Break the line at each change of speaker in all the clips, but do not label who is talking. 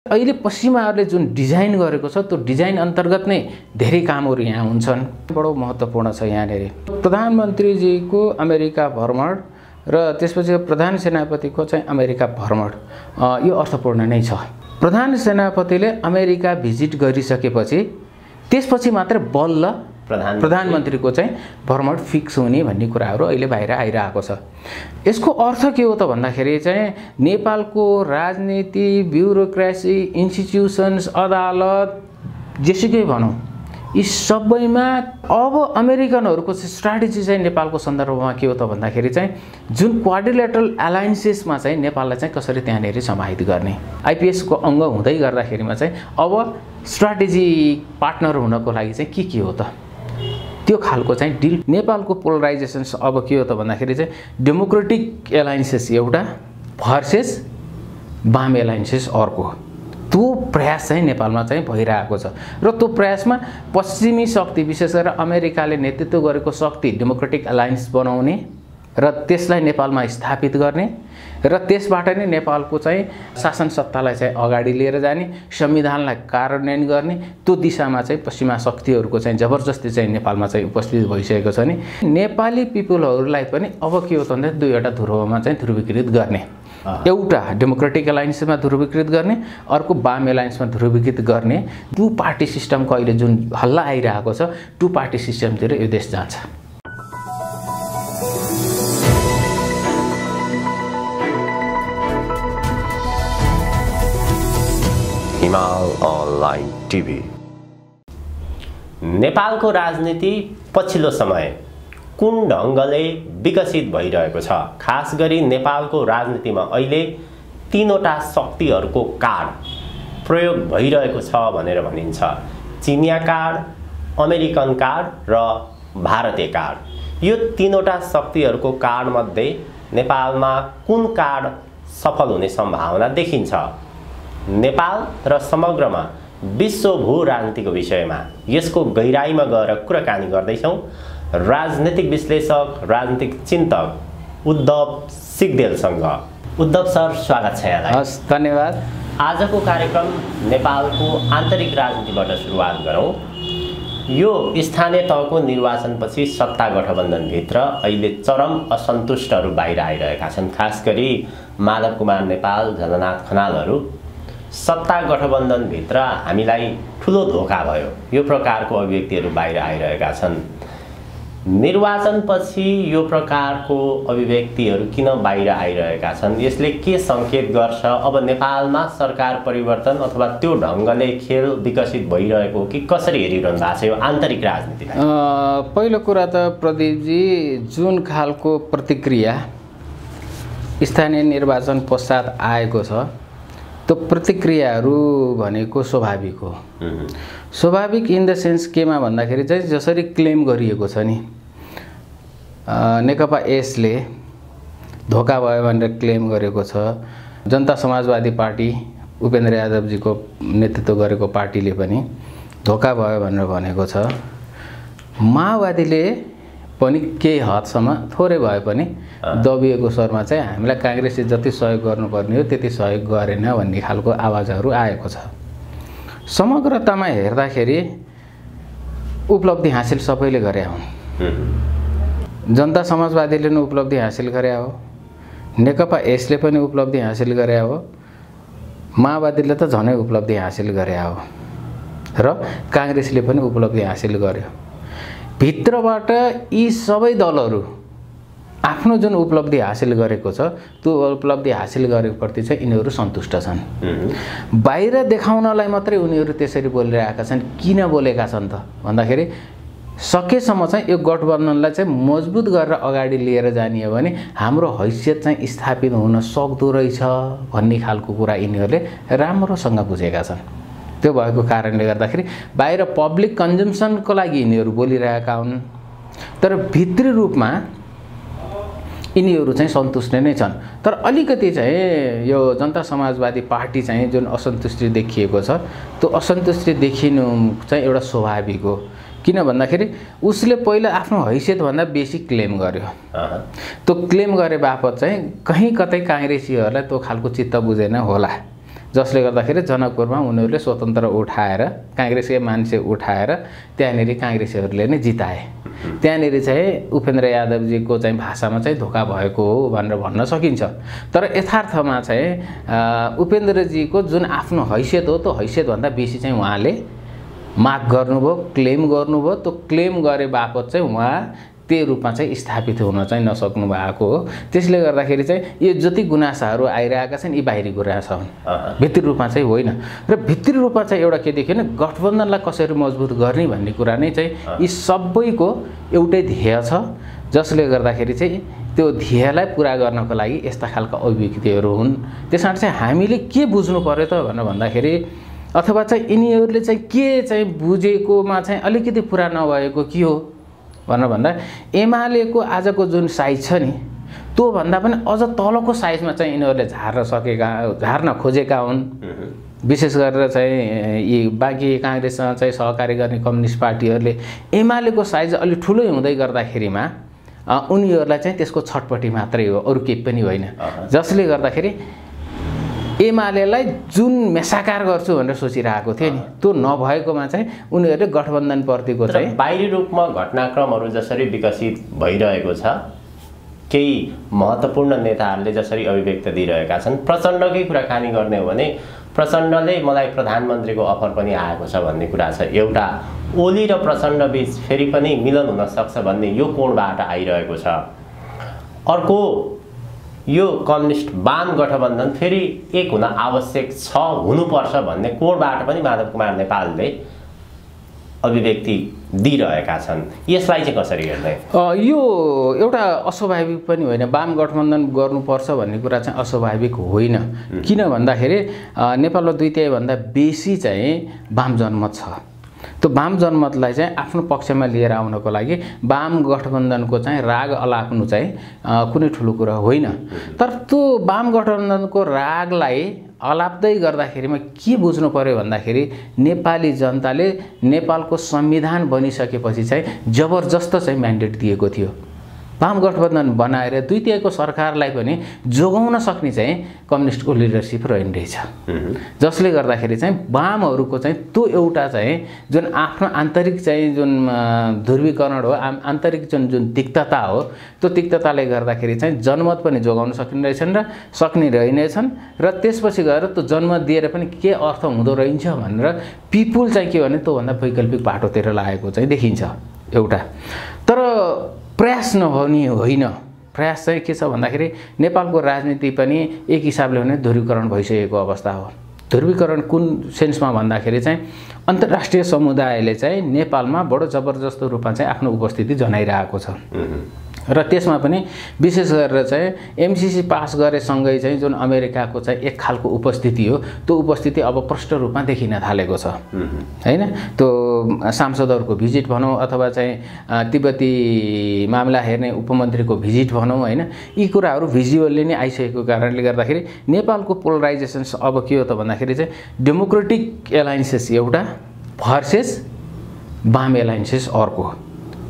अहिले पश्चिमाहरूले जुन डिजाइन गरेको छ त्यो डिजाइन अन्तर्गत नै धेरै कामहरू यहाँ हुन्छन्। बडो महत्त्वपूर्ण छ यहाँनेरि प्रधानमन्त्रीजीको अमेरिका भ्रमण र त्यसपछि प्रधान सेनापतिको चाहिँ अमेरिका भ्रमण यो अर्थपूर्ण नै छ। प्रधान सेनापतिले अमेरिका भिजिट गरिसकेपछि त्यसपछि मात्र बल्ल प्रधानमन्त्रीको चाहिँ भ्रमण फिक्स हुने भन्ने कुराहरू अहिले बाहिर आइरहेको छ। यसको अर्थ के हो त भन्दाखेरि चाहिँ नेपालको राजनीति, ब्युरोक्रेसी, इन्स्टिट्युसन्स, अदालत जेसुकै भनौँ यी सबैमा अब अमेरिकनहरूको स्ट्राटेजी चाहिँ नेपालको सन्दर्भमा के हो त भन्दाखेरि चाहिँ जुन क्वाड्रिलेटरल एलायन्सेसमा चाहिँ नेपाललाई चाहिँ कसरी त्यहाँनेरि समाहित गर्ने, आइपिएसको अङ्ग हुँदै गर्दाखेरिमा चाहिँ अब स्ट्राटेजी पार्टनर हुनको लागि चाहिँ के हो त त्यो खालको चाहिँ डिल। नेपालको पोलराइजेसन्स अब के हो त भन्दाखेरि चाहिँ डेमोक्रेटिक एलायन्सेस एउटा भर्सेस वाम एलायन्सेस अर्को, त्यो प्रयास चाहिँ नेपालमा चाहिँ भइरहेको छ। र त्यो प्रयासमा पश्चिमी शक्ति विशेष गरेर अमेरिकाले नेतृत्व गरेको शक्ति डेमोक्रेटिक एलायन्स बनाउने र त्यसलाई नेपालमा स्थापित गर्ने र त्यसबाट नै नेपालको चाहिँ शासन सत्तालाई चाहिँ अगाडि लिएर जाने, संविधानलाई कार्यान्वयन गर्ने, त्यो दिशामा चाहिँ पश्चिमा शक्तिहरूको चाहिँ जबरजस्ती चाहिँ नेपालमा चाहिँ उपस्थित भइसकेको छ नि। नेपाली पिपुलहरूलाई पनि अब के हो त भन्दा दुईवटा ध्रुवमा चाहिँ ध्रुवीकृत गर्ने, एउटा डेमोक्रेटिक एलायन्समा ध्रुवीकृत गर्ने, अर्को वाम एलायन्समा ध्रुवीकृत गर्ने। टु पार्टी सिस्टमको अहिले जुन हल्ला आइरहेको छ टु पार्टी सिस्टमतिर यो देश जान्छ।
हिमाल अनलाइन टिभी। नेपालको राजनीति पछिल्लो समय कुन ढङ्गले विकसित भइरहेको छ, खास गरी नेपालको राजनीतिमा अहिले तीनवटा शक्तिहरूको कार्ड प्रयोग भइरहेको छ भनेर भनिन्छ। चिनिया कार्ड, अमेरिकन कार्ड र भारतीय कार्ड। यो तीनवटा शक्तिहरूको कार्डमध्ये नेपालमा कुन कार्ड सफल हुने सम्भावना देखिन्छ? नेपाल र समग्रमा विश्व भू राजनीतिको विषयमा यसको गहिराईमा गएर कुराकानी गर्दैछौँ राजनीतिक विश्लेषक, राजनीतिक चिन्तक उद्धव सिग्देलसँग। उद्धव सर, स्वागत छ यहाँलाई।
हस्, धन्यवाद।
आजको कार्यक्रम नेपालको आन्तरिक राजनीतिबाट सुरुवात गरौँ। यो स्थानीय तहको निर्वाचनपछि सत्ता गठबन्धनभित्र अहिले चरम असन्तुष्टहरू बाहिर आइरहेका छन्। खास गरी माधव कुमार नेपाल, झलनाथ खनालहरू सत्ता गठबन्धनभित्र हामीलाई ठुलो धोका भयो, यो प्रकारको अभिव्यक्तिहरू बाहिर आइरहेका छन्। निर्वाचनपछि यो प्रकारको अभिव्यक्तिहरू किन बाहिर आइरहेका छन्? यसले के सङ्केत गर्छ? अब नेपालमा सरकार परिवर्तन अथवा त्यो ढङ्गले खेल विकसित भइरहेको कि कसरी हेरिरहनु भएको छ यो आन्तरिक राजनीतिलाई?
पहिलो कुरा त प्रदीपजी, जुन खालको प्रतिक्रिया स्थानीय निर्वाचन पश्चात आएको छ त्यो प्रतिक्रियाहरू भनेको स्वाभाविक हो। स्वाभाविक इन द सेन्स केमा भन्दाखेरि चाहिँ जसरी क्लेम गरिएको छ नि, नेकपा एसले धोका भयो भनेर क्लेम गरेको छ, जनता समाजवादी पार्टी उपेन्द्र यादवजीको नेतृत्व गरेको पार्टीले पनि धोका भयो भनेर भनेको छ, माओवादीले पनि केही हदसम्म थोरै भए पनि दबिएको स्वरमा चाहिँ हामीलाई काङ्ग्रेसले जति सहयोग गर्नुपर्ने हो त्यति सहयोग गरेन भन्ने खालको आवाजहरू आएको छ। समग्रतामा हेर्दाखेरि उपलब्धि हासिल सबैले गरे हुन्। जनता समाजवादीले पनि उपलब्धि हासिल गरे हो, नेकपा एसले पनि उपलब्धि हासिल गरे हो, माओवादीले त झनै उपलब्धि हासिल गरे हो र काङ्ग्रेसले पनि उपलब्धि हासिल गर्यो। भित्रबाट यी सबै दलहरू आफ्नो जुन उपलब्धि हासिल गरेको छ त्यो उपलब्धि हासिल गरेकोप्रति चाहिँ यिनीहरू सन्तुष्ट छन्। बाहिर देखाउनलाई मात्रै उनीहरू त्यसरी बोलिरहेका छन्। किन बोलेका छन् त भन्दाखेरि सकेसम्म चाहिँ यो गठबन्धनलाई चाहिँ मजबुत गरेर अगाडि लिएर जाने हो भने हाम्रो हैसियत चाहिँ स्थापित हुन सक्दो रहेछ भन्ने खालको कुरा यिनीहरूले राम्रोसँग बुझेका छन्। त्यो भएको कारणले गर्दाखेरि बाहिर पब्लिक कन्जम्सनको लागि यिनीहरू बोलिरहेका हुन्, तर भित्री रूपमा यिनीहरू चाहिँ सन्तुष्ट नै छन्। तर अलिकति चाहिँ यो जनता समाजवादी पार्टी चाहिँ जुन असन्तुष्टि देखिएको छ त्यो असन्तुष्टि देखिनु चाहिँ एउटा स्वाभाविक हो। किन भन्दाखेरि उसले पहिला आफ्नो हैसियतभन्दा बेसी क्लेम गर्यो। त्यो क्लेम गरे बापत चाहिँ कहीँ कतै काङ्ग्रेसीहरूलाई त्यो खालको चित्त बुझेन होला जसले गर्दाखेरि जनकपुरमा उनीहरूले स्वतन्त्र उठाएर काङ्ग्रेसकै मान्छे उठाएर त्यहाँनिर काङ्ग्रेसीहरूले नै जिताए। त्यहाँनिर चाहिँ उपेन्द्र यादवजीको चाहिँ भाषामा चाहिँ धोका भएको हो भनेर भन्न सकिन्छ। तर यथार्थमा चाहिँ उपेन्द्रजीको जुन आफ्नो हैसियत हो त्यो हैसियतभन्दा बेसी चाहिँ उहाँले माग गर्नुभयो, क्लेम गर्नुभयो। त्यो क्लेम गरे बापत चाहिँ उहाँ त्यो रूपमा चाहिँ स्थापित हुन चाहिँ नसक्नु भएको हो। त्यसले गर्दाखेरि चाहिँ यो जति गुनासाहरू आइरहेका छन् यी बाहिरी गुनासा हुन्, भित्री रूपमा चाहिँ होइन। र भित्री रूपमा चाहिँ एउटा के देखियो भने गठबन्धनलाई कसरी मजबुत गर्ने भन्ने कुरा नै चाहिँ यी सबैको एउटै ध्येय छ, जसले गर्दाखेरि चाहिँ त्यो ध्येयलाई पुरा गर्नको लागि यस्ता खालका अभिव्यक्तिहरू हुन्। त्यसबाट चाहिँ हामीले के बुझ्नु पर्यो त भनेर भन्दाखेरि अथवा चाहिँ यिनीहरूले चाहिँ के चाहिँ बुझेकोमा चाहिँ अलिकति पुरा नभएको के हो भनेर भन्दा एमालेको आजको जुन साइज छ नि त्योभन्दा पनि अझ तलको साइजमा चाहिँ यिनीहरूले झार्न खोजेका हुन्। विशेष गरेर चाहिँ यी बाँकी काङ्ग्रेससँग चाहिँ सहकारी गर्ने कम्युनिस्ट पार्टीहरूले एमालेको साइज अलि ठुलै हुँदै गर्दाखेरिमा उनीहरूलाई चाहिँ त्यसको छटपट्टि मात्रै हो, अरू केही पनि होइन। जसले गर्दाखेरि एमालेलाई जुन मेसाकार गर्छु भनेर सोचिरहेको थियो नि त्यो नभएकोमा चाहिँ उनीहरूले गठबन्धनप्रतिको चाहिँ
बाहिरी रूपमा घटनाक्रमहरू जसरी विकसित भइरहेको छ, केही महत्त्वपूर्ण नेताहरूले जसरी अभिव्यक्ति दिइरहेका छन्, प्रचण्डकै कुराकानी गर्ने हो भने प्रचण्डले मलाई प्रधानमन्त्रीको अफर पनि आएको छ भन्ने कुरा छ। एउटा ओली र प्रचण्ड बीच फेरि पनि मिलन हुन सक्छ भन्ने यो कोणबाट आइरहेको छ। अर्को यो कम्युनिस्ट वाम गठबन्धन फेरि एक हुन आवश्यक छ, हुनुपर्छ भन्ने कोणबाट पनि माधव कुमार नेपालले अभिव्यक्ति दिइरहेका छन्। यसलाई चाहिँ कसरी हेर्ने?
यो एउटा अस्वाभाविक पनि होइन, वाम गठबन्धन गर्नुपर्छ भन्ने कुरा चाहिँ अस्वाभाविक होइन। किन भन्दाखेरि नेपालमा 2/3 बेसी चाहिँ वाम जनमत छ। त्यो वाम जनमतलाई चाहिँ आफ्नो पक्षमा लिएर आउनको लागि वाम गठबन्धनको चाहिँ राग अलाप्नु चाहिँ कुनै ठुलो कुरा होइन। तर त्यो वाम गठबन्धनको रागलाई अलाप्दै गर्दाखेरिमा के बुझ्नु पर्यो भन्दाखेरि नेपाली जनताले नेपालको संविधान बनिसकेपछि चाहिँ जबरजस्त चाहिँ म्यान्डेट दिएको थियो। वाम गठबन्धन बनाएर 2/3 सरकारलाई पनि जोगाउन सक्ने चाहिँ कम्युनिस्टको लिडरसिप रहन्छ। जसले गर्दाखेरि चाहिँ वामहरूको चाहिँ त्यो एउटा चाहिँ जुन आफ्नो आन्तरिक चाहिँ जुन ध्रुवीकरण हो, आन्तरिक जुन तिक्तता हो, त्यो तिक्तताले गर्दाखेरि चाहिँ जनमत पनि जोगाउन सक्ने रहेछन् र सक्ने रहेनछन्। र त्यसपछि गएर त्यो जनमत दिएर पनि के अर्थ हुँदो रहेछ भनेर पिपुल चाहिँ के भने त्योभन्दा वैकल्पिक बाटोतिर लागेको चाहिँ देखिन्छ एउटा। तर प्रयास नहुने होइन। प्रयास चाहिँ के छ भन्दाखेरि नेपालको राजनीति पनि एक हिसाबले भने ध्रुवीकरण भइसकेको अवस्था हो। ध्रुवीकरण कुन सेन्समा भन्दाखेरि चाहिँ अन्तर्राष्ट्रिय समुदायले चाहिँ नेपालमा बडो जबरजस्त रूपमा चाहिँ आफ्नो उपस्थिति जनाइरहेको छ। र त्यसमा पनि विशेष गरेर चाहिँ एमसीसी पास गरेसँगै चाहिँ जुन अमेरिकाको चाहिँ एक खालको उपस्थिति हो, त्यो उपस्थिति अब प्रष्ट रूपमा देखिन थालेको छ हैन। त्यो सांसदहरूको भिजिट भनौँ अथवा चाहिँ तिब्बती मामला हेर्ने उपमन्त्रीको भिजिट भनौँ हैन, यी कुराहरू भिजुअली नै आइसकेको कारणले गर्दाखेरि नेपालको पोलराइजेसन अब के हो त भन्दाखेरि चाहिँ डेमोक्रेटिक एलायन्सेस एउटा भर्सेस वाम एलायन्सेस अर्को।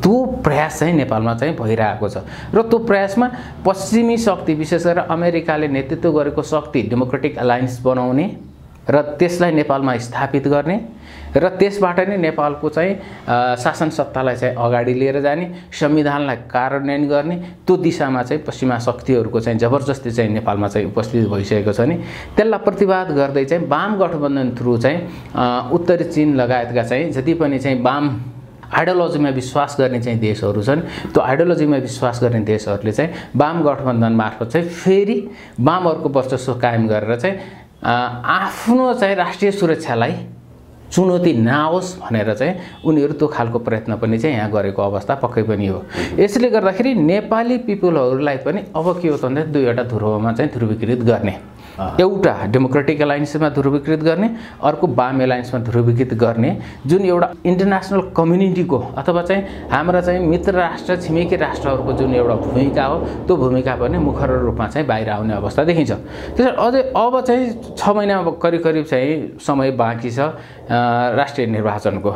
त्यो प्रयास चाहिँ नेपालमा चाहिँ भइरहेको छ। र त्यो प्रयासमा पश्चिमी शक्ति विशेष गरेर अमेरिकाले नेतृत्व गरेको शक्ति डेमोक्रेटिक एलायन्स बनाउने र त्यसलाई नेपालमा स्थापित गर्ने र त्यसबाट नै नेपालको चाहिँ शासन सत्तालाई चाहिँ अगाडि लिएर जाने, संविधानलाई कार्यान्वयन गर्ने, त्यो दिशामा चाहिँ पश्चिमा शक्तिहरूको चाहिँ जबरजस्ती चाहिँ नेपालमा चाहिँ उपस्थित भइसकेको छ नि। त्यसलाई प्रतिवाद गर्दै चाहिँ वाम गठबन्धन थ्रु चाहिँ उत्तरी चीन लगायतका चाहिँ जति पनि चाहिँ वाम आइडियोलोजीमा विश्वास गर्ने चाहिँ देशहरू छन्, त्यो आइडियोलोजीमा विश्वास गर्ने देशहरूले चाहिँ वाम गठबन्धन मार्फत चाहिँ फेरि वामहरूको वर्चस्व कायम गरेर चाहिँ आफ्नो चाहिँ राष्ट्रिय सुरक्षालाई चुनौती नआओस् भनेर चाहिँ उनीहरू त्यो खालको प्रयत्न पनि चाहिँ यहाँ गरेको अवस्था पक्कै पनि हो। यसले गर्दाखेरि नेपाली पिपुलहरूलाई पनि अब के हो त भन्दा दुईवटा ध्रुवमा चाहिँ ध्रुवीकृत गर्ने, एउटा डेमोक्रेटिक एलायन्समा ध्रुवीकृत गर्ने, अर्को वाम एलायन्समा ध्रुवीकृत गर्ने। जुन एउटा इन्टरनेसनल कम्युनिटीको अथवा चाहिँ हाम्रा चाहिँ मित्र राष्ट्र छिमेकी राष्ट्रहरूको जुन एउटा भूमिका हो, त्यो भूमिका पनि मुखर रूपमा चाहिँ बाहिर आउने अवस्था देखिन्छ। त्यसैले अझै अब चाहिँ 6 महिना करिब करिब चाहिँ समय बाँकी छ राष्ट्रिय निर्वाचनको,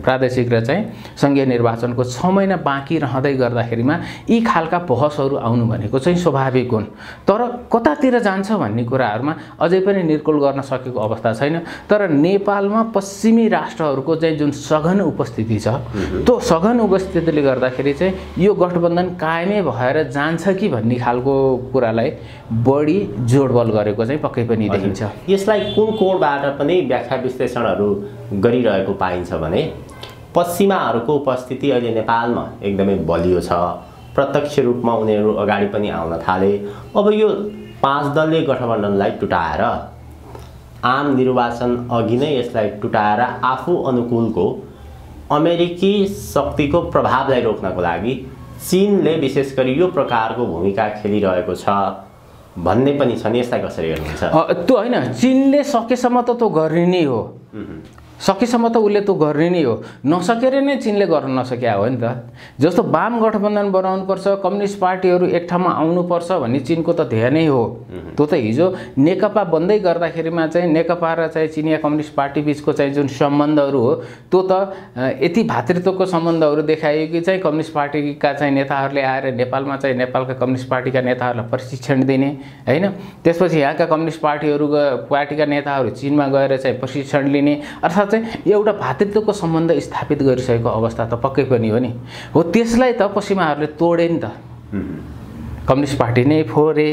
प्रादेशिक र चाहिँ सङ्घीय निर्वाचनको 6 महिना बाँकी रहँदै गर्दाखेरिमा यी खालका बहसहरू आउनु भनेको चाहिँ स्वाभाविक हुन्। तर कतातिर जान्छ भन्ने कुराहरूमा अझै पनि निर्कुल गर्न सकेको अवस्था छैन। तर नेपालमा पश्चिमी राष्ट्रहरूको चाहिँ जुन सघन उपस्थिति छ त्यो सघन उपस्थितिले गर्दाखेरि चाहिँ यो गठबन्धन कायमै भएर जान्छ कि भन्ने खालको कुरालाई बढी जोडबल गरेको चाहिँ पक्कै पनि देखिन्छ।
यसलाई कुन कोणबाट पनि व्याख्या विश्लेषणहरू गरिरहेको पाइन्छ भने पश्चिमाहरूको उपस्थिति अहिले नेपालमा एकदमै बलियो छ, प्रत्यक्ष रूपमा उनीहरू अगाडि पनि आउन थाले। अब यो 5 दलीय गठबन्धनलाई टुटाएर आम निर्वाचन अघि नै यसलाई टुटाएर आफू अनुकूलको अमेरिकी शक्तिको प्रभावलाई रोक्नको लागि चीनले विशेष गरी यो प्रकारको भूमिका खेलिरहेको छ भन्ने पनि छ नि, यसलाई कसरी हेर्नुहुन्छ?
त्यो होइन, चीनले सकेसम्म त त्यो गर्ने नै हो, सकेसम्म त उसले त्यो गर्ने नै हो, नसकेर नै चीनले गर्न नसके हो नि त। जस्तो वाम गठबन्धन बनाउनुपर्छ, कम्युनिस्ट पार्टीहरू एक ठाउँमा आउनुपर्छ भन्ने चीनको त ध्येय नै हो। त्यो त हिजो नेकपा बन्दै गर्दाखेरिमा चाहिँ नेकपा र चाहिँ चिनिया कम्युनिस्ट पार्टी बिचको चाहिँ जुन सम्बन्धहरू हो त्यो त यति भातृत्वको सम्बन्धहरू देखाइयो कि चाहिँ कम्युनिस्ट पार्टीका चाहिँ नेताहरूले आएर नेपालमा चाहिँ नेपालका कम्युनिस्ट पार्टीका नेताहरूलाई प्रशिक्षण दिने हैन, त्यसपछि यहाँका कम्युनिस्ट पार्टीका नेताहरू चीनमा गएर चाहिँ प्रशिक्षण लिने, अर्थात् चाहिँ एउटा भातृत्वको सम्बन्ध स्थापित गरिसकेको अवस्था त पक्कै पनि हो नि। हो त्यसलाई त पश्चिमाहरूले तोडे नि त, कम्युनिस्ट पार्टी नै फोरे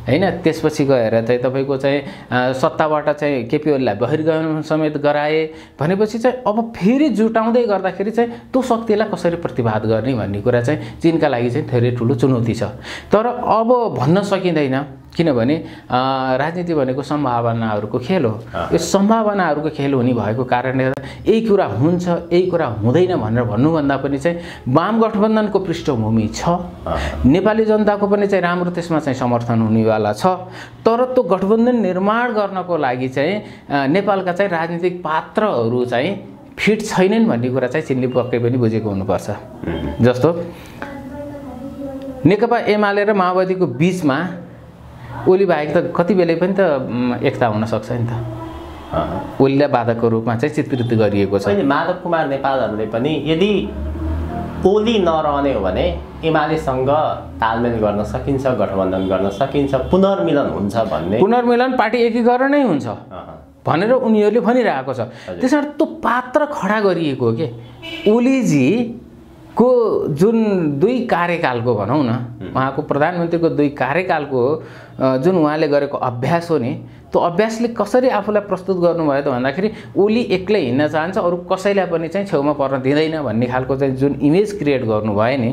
हैन, त्यसपछि गएर चाहिँ तपाईको चाहिँ सत्ताबाट चाहिँ केपी ओलीलाई बहिर्गमन समेत गराए भनेपछि चाहिँ अब फेरि जुटाउँदै गर्दाखेरि चाहिँ त्यो शक्तिलाई कसरी प्रतिवाद गर्ने भन्ने कुरा चाहिँ चीनका लागि चाहिँ धेरै ठुलो चुनौती छ। तर अब भन्न सकिँदैन, किनभने राजनीति भनेको सम्भावनाहरूको खेल हो। यो सम्भावनाहरूको खेल हुने भएको कारणले गर्दा यही कुरा हुन्छ यही कुरा हुँदैन भनेर भन्नुभन्दा पनि चाहिँ वाम गठबन्धनको पृष्ठभूमि छ, नेपाली जनताको पनि चाहिँ राम्रो त्यसमा चाहिँ समर्थन हुनेवाला छ। तर त्यो गठबन्धन निर्माण गर्नको लागि चाहिँ नेपालका चाहिँ राजनीतिक पात्रहरू चाहिँ फिट छैनन् भन्ने कुरा चाहिँ चीनले पक्कै पनि बुझेको हुनुपर्छ। जस्तो नेकपा एमाले र माओवादीको बीचमा ओली बाहेक त कति बेलै पनि त एकता हुन सक्छ नि त, ओलीलाई बाधकको रूपमा चाहिँ चित्रित गरिएको छ।
माधव कुमार नेपालहरूले पनि यदि ओली नरहने हो भने एमालेसँग तालमेल गर्न सकिन्छ, गठबन्धन गर्न सकिन्छ, पुनर्मिलन हुन्छ भन्ने,
पुनर्मिलन पार्टी एकीकरणै हुन्छ भनेर उनीहरूले भनिरहेको छ। त्यसबाट त्यो पात्र खडा गरिएको हो कि ओलीजीको जुन 2 कार्यकालको भनौँ न, उहाँको प्रधानमन्त्रीको 2 कार्यकालको जुन उहाँले गरेको अभ्यास हो नि, त्यो अभ्यासले कसरी आफूलाई प्रस्तुत गर्नुभयो त भन्दाखेरि ओली एक्लै हिँड्न चाहन्छ, अरू कसैलाई पनि चाहिँ छेउमा पर्न दिँदैन भन्ने खालको चाहिँ जुन इमेज क्रिएट गर्नुभयो नि,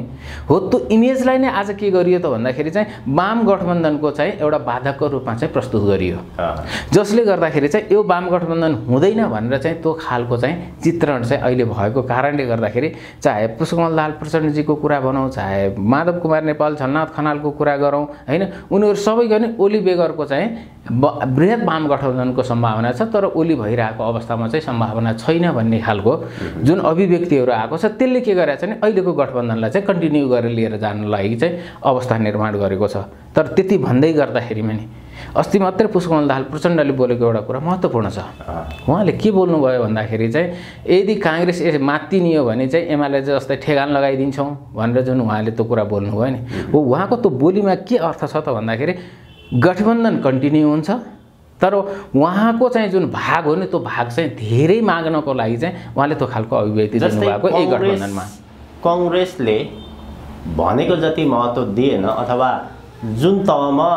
हो त्यो इमेजलाई नै आज के गरियो त भन्दाखेरि चाहिँ वाम गठबन्धनको चाहिँ एउटा बाधकको रूपमा चाहिँ प्रस्तुत गरियो, जसले गर्दाखेरि चाहिँ यो वाम गठबन्धन हुँदैन भनेर चाहिँ त्यो खालको चाहिँ चित्रण चाहिँ अहिले भएको कारणले गर्दाखेरि चाहे पुष्पकमल दाहाल प्रचण्डजीको कुरा भनौँ, चाहे माधव कुमार नेपाल, झलनाथ खनालको कुरा गरौँ हैन, उनीहरू सबैको नै ओली बेगरको चाहिँ बृहत वाम गठबन्धनको सम्भावना छ। तर ओली भइरहेको अवस्थामा चाहिँ सम्भावना छैन भन्ने खालको जुन अभिव्यक्तिहरू आएको छ, त्यसले के गरेछ भने अहिलेको गठबन्धनलाई चाहिँ कन्टिन्यू गरेर लिएर जान लागि चाहिँ अवस्था निर्माण गरेको छ। तर त्यति भन्दै गर्दाखेरिमा नि अस्ति मात्रै पुष्पकमल दाहाल प्रचण्डले बोलेको एउटा कुरा महत्त्वपूर्ण छ। उहाँले के बोल्नुभयो भन्दाखेरि चाहिँ यदि काङ्ग्रेस मात्तिनियो भने चाहिँ एमाले जस्तै ठेगान लगाइदिन्छौँ भनेर जुन उहाँले त्यो कुरा बोल्नुभयो नि, हो उहाँको त्यो बोलीमा के अर्थ छ त भन्दाखेरि गठबन्धन कन्टिन्यू हुन्छ, तर उहाँको चाहिँ जुन भाग हो नि त्यो भाग चाहिँ धेरै माग्नको लागि चाहिँ उहाँले त्यो खालको अभिव्यक्ति दिनुभएको यही गठबन्धनमा।
काङ्ग्रेसले भनेको जति महत्त्व दिएन, अथवा जुन तहमा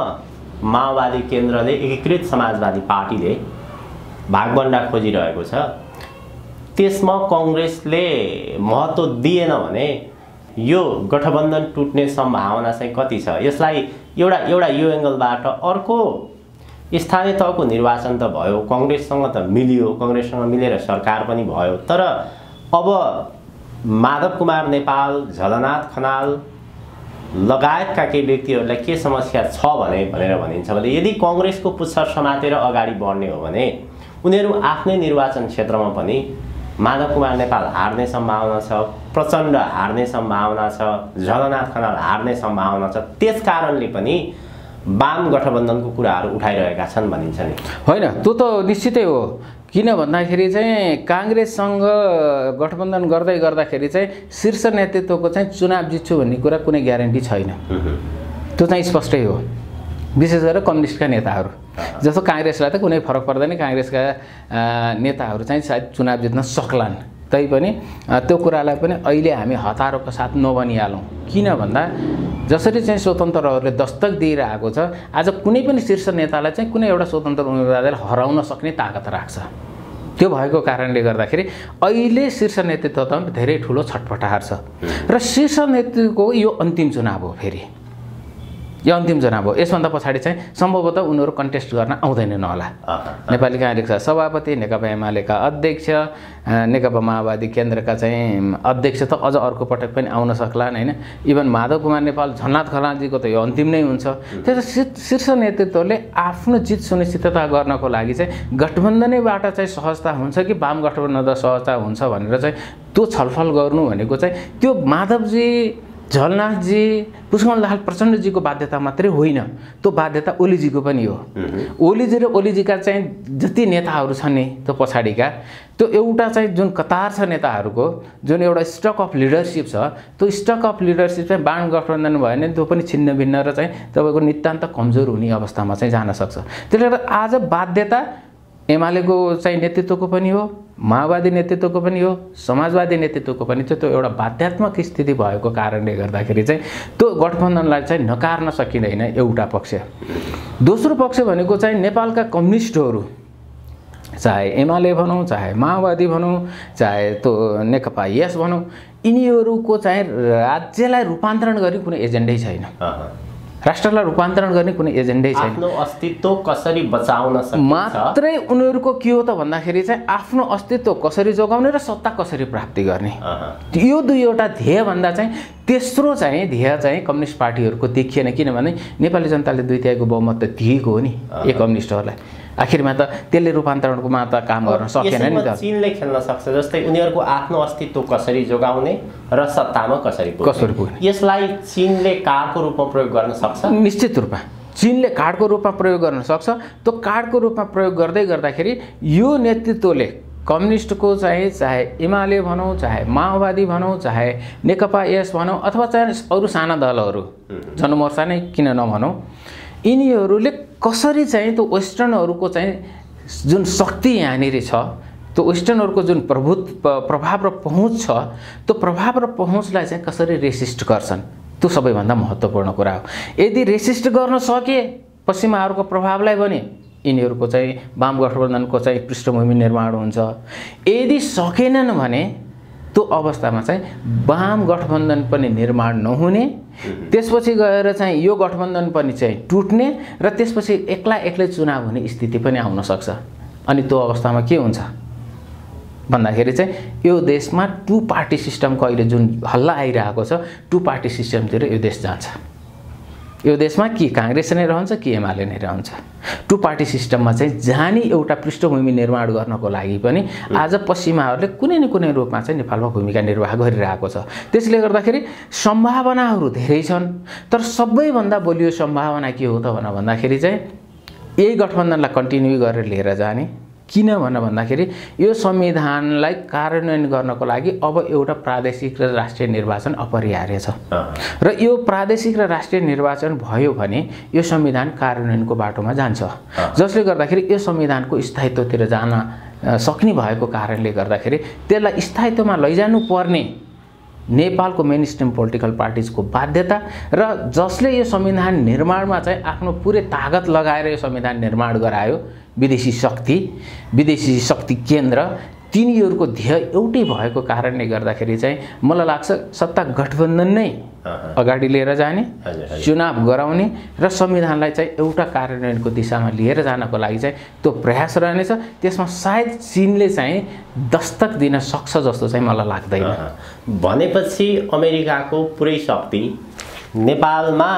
माओवादी केन्द्रले एकीकृत समाजवादी पार्टीले भागबन्डा खोजिरहेको छ त्यसमा काङ्ग्रेसले महत्त्व दिएन भने यो गठबन्धन टुट्ने सम्भावना चाहिँ कति छ? यसलाई एउटा यो एङ्गलबाट अर्को स्थानीय तहको निर्वाचन त भयो, काङ्ग्रेससँग त मिलियो, काङ्ग्रेससँग मिलेर सरकार पनि भयो, तर अब माधव कुमार नेपाल, झलनाथ खनाल लगायतका केही व्यक्तिहरूलाई के समस्या छ भनेर भनिन्छ भने यदि काङ्ग्रेसको पुच्छर समातेर अगाडि बढ्ने हो भने उनीहरू आफ्नै निर्वाचन क्षेत्रमा पनि माधव कुमार नेपाल हार्ने सम्भावना छ, प्रचण्ड हार्ने सम्भावना छ, झलनाथ खनाल हार्ने सम्भावना छ। त्यस कारणले पनि वाम गठबन्धनको कुराहरू उठाइरहेका छन् भनिन्छ नि।
होइन, त्यो त निश्चितै हो, किन भन्दाखेरि चाहिँ काङ्ग्रेससँग गठबन्धन गर्दै गर्दाखेरि चाहिँ शीर्ष नेतृत्वको चाहिँ चुनाव जित्छु भन्ने कुरा कुनै ग्यारेन्टी छैन, त्यो चाहिँ स्पष्टै हो। विशेष गरेर कम्युनिस्टका नेताहरू जस्तो काङ्ग्रेसलाई त कुनै फरक पर्दैन, काङ्ग्रेसका नेताहरू चाहिँ सायद चुनाव जित्न सक्लान्, तैपनि त्यो कुरालाई पनि अहिले हामी हतारोको साथ नबनिहालौँ। किन भन्दा जसरी चाहिँ स्वतन्त्रहरूले दस्तक दिइरहेको छ, आज कुनै पनि शीर्ष नेतालाई चाहिँ कुनै एउटा स्वतन्त्र उम्मेदवारले हराउन सक्ने ताकत राख्छ। त्यो भएको कारणले गर्दाखेरि अहिले शीर्ष नेतृत्वमा धेरै ठुलो छटपटाहट छ र शीर्ष नेतृत्वको यो अन्तिम चुनाव हो। फेरि यो अन्तिम चुनाव हो, यसभन्दा पछाडि चाहिँ सम्भवतः उनीहरू कन्टेस्ट गर्न आउँदैनन् होला। नेपाली काङ्ग्रेसका सभापति, नेकपा एमालेका अध्यक्ष, नेकपा माओवादी केन्द्रका चाहिँ अध्यक्ष त अझ अर्को पटक पनि आउन सक्लान् होइन। इभन माधव कुमार नेपाल, झलनाथ खनालजीको त यो अन्तिम नै हुन्छ। त्यसो शीर्ष नेतृत्वले आफ्नो जित सुनिश्चितता गर्नको लागि चाहिँ गठबन्धनैबाट चाहिँ सहजता हुन्छ कि वाम गठबन्धन सहजता हुन्छ भनेर चाहिँ त्यो छलफल गर्नु भनेको चाहिँ त्यो माधवजी, झलनाथजी, पुष्पकमल प्रचण्डजीको बाध्यता मात्रै होइन, त्यो बाध्यता ओलीजीको पनि हो। ओलीजी र ओलीजीका चाहिँ जति नेताहरू छन् नि त्यो पछाडिका, त्यो एउटा चाहिँ जुन कतार छ नेताहरूको, जुन एउटा स्टक अफ लिडरसिप छ, त्यो स्टक अफ लिडरसिप चाहिँ वाम गठबन्धन भयो भने त्यो पनि छिन्न भिन्न र चाहिँ तपाईँको नितान्त कमजोर हुने अवस्थामा चाहिँ जान सक्छ। त्यसले गर्दा आज बाध्यता एमालेको चाहिँ नेतृत्वको पनि हो, माओवादी नेतृत्वको पनि हो, समाजवादी नेतृत्वको पनि छ। त्यो एउटा बाध्यात्मक स्थिति भएको कारणले गर्दाखेरि चाहिँ त्यो गठबन्धनलाई चाहिँ नकार्न सकिँदैन एउटा पक्ष। दोस्रो पक्ष भनेको चाहिँ नेपालका कम्युनिस्टहरू, चाहे एमाले भनौँ, चाहे माओवादी भनौँ, चाहे त्यो नेकपा यस भनौँ, यिनीहरूको चाहिँ राज्यलाई रूपान्तरण गर्ने कुनै एजेन्डै छैन, राष्ट्रलाई रूपान्तरण गर्ने कुनै एजेन्डै छैन।
आफ्नो अस्तित्व कसरी बचाउन सकिन्छ
मात्रै उनीहरूको के हो त भन्दाखेरि चाहिँ आफ्नो अस्तित्व कसरी जोगाउने र सत्ता कसरी प्राप्ति गर्ने, यो दुईवटा ध्येय भन्दा चाहिँ तेस्रो चाहिँ ध्येय चाहिँ कम्युनिस्ट पार्टीहरूको देखिएन। किनभने नेपाली जनताले 2/3 बहुमत त दिएको हो नि ए कम्युनिस्टहरूलाई, आखिरमा त त्यसले रूपान्तरणकोमा त काम गर्न सकेन नि त।
चीनले खेल्न सक्छ, जस्तै उनीहरूको आफ्नो अस्तित्व कसरी जोगाउने र सत्तामा कसरी पुग्ने, यसलाई चीनले कार्डको रूपमा प्रयोग गर्न सक्छ।
निश्चित रूपमा चीनले कार्डको रूपमा प्रयोग गर्न सक्छ। त्यो कार्डको रूपमा प्रयोग गर्दै गर्दाखेरि यो नेतृत्वले कम्युनिस्टको चाहे एमाले भनौँ, चाहे माओवादी भनौँ, चाहे नेकपा एस भनौँ, अथवा चाहे अरू साना दलहरू, जनमोर्चा नै किन नभनौँ, यिनीहरूले कसरी चाहिँ त्यो वेस्टर्नहरूको चाहिँ जुन शक्ति यहाँनिर छ, त्यो वेस्टर्नहरूको जुन प्रभाव र पहुँच छ, त्यो प्रभाव र पहुँचलाई चाहिँ कसरी रेसिस्ट गर्छन्, त्यो सबैभन्दा महत्त्वपूर्ण कुरा हो। यदि रेसिस्ट गर्न सके पश्चिमाहरूको प्रभावलाई भने यिनीहरूको चाहिँ वाम गठबन्धनको चाहिँ पृष्ठभूमि निर्माण हुन्छ। यदि सकेनन् भने त्यो अवस्थामा चाहिँ वाम गठबन्धन पनि निर्माण नहुने, त्यसपछि गएर चाहिँ यो गठबन्धन पनि चाहिँ टुट्ने र त्यसपछि एक्लै चुनाव हुने स्थिति पनि आउन सक्छ। अनि त्यो अवस्थामा के हुन्छ भन्दाखेरि चाहिँ यो देशमा 2 पार्टी सिस्टमको अहिले जुन हल्ला आइरहेको छ, 2 पार्टी सिस्टमतिर यो देश जान्छ। यो देशमा कि काङ्ग्रेस नै रहन्छ कि एमाले नै रहन्छ। 2 पार्टी सिस्टममा चाहिँ जाने एउटा पृष्ठभूमि निर्माण गर्नको लागि पनि आज पश्चिमाहरूले कुनै न कुनै रूपमा चाहिँ नेपालमा भूमिका निर्वाह गरिरहेको छ। त्यसले गर्दाखेरि सम्भावनाहरू धेरै छन्, तर सबैभन्दा बलियो सम्भावना के हो त भन्दाखेरि चाहिँ यही गठबन्धनलाई कन्टिन्यू गरेर लिएर जाने। किन भन्दाखेरि यो संविधानलाई कार्यान्वयन गर्नको लागि अब एउटा प्रादेशिक र राष्ट्रिय निर्वाचन अपरिहार्य छ र यो प्रादेशिक र राष्ट्रिय निर्वाचन भयो भने यो संविधान कार्यान्वयनको बाटोमा जान्छ, जसले गर्दाखेरि यो संविधानको स्थायित्वतिर जान सक्ने भएको कारणले गर्दाखेरि त्यसलाई स्थायित्वमा लैजानु पर्ने नेपालको मेन स्ट्रिम पोलिटिकल पार्टिजको बाध्यता र जसले यो संविधान निर्माणमा चाहिँ आफ्नो पुरै तागत लगाएर यो संविधान निर्माण गरायो, विदेशी शक्ति केन्द्र, तिनीहरूको ध्येय एउटै भएको कारणले गर्दाखेरि चाहिँ मलाई लाग्छ सत्ता गठबन्धन नै अगाडि लिएर जाने, चुनाव गराउने र संविधानलाई चाहिँ एउटा कार्यान्वयनको दिशामा लिएर जानको लागि चाहिँ त्यो प्रयास रहनेछ। त्यसमा सायद चीनले चाहिँ दस्तक दिन सक्छ जस्तो चाहिँ मलाई लाग्दैन।
भनेपछि अमेरिकाको पुरै शक्ति नेपालमा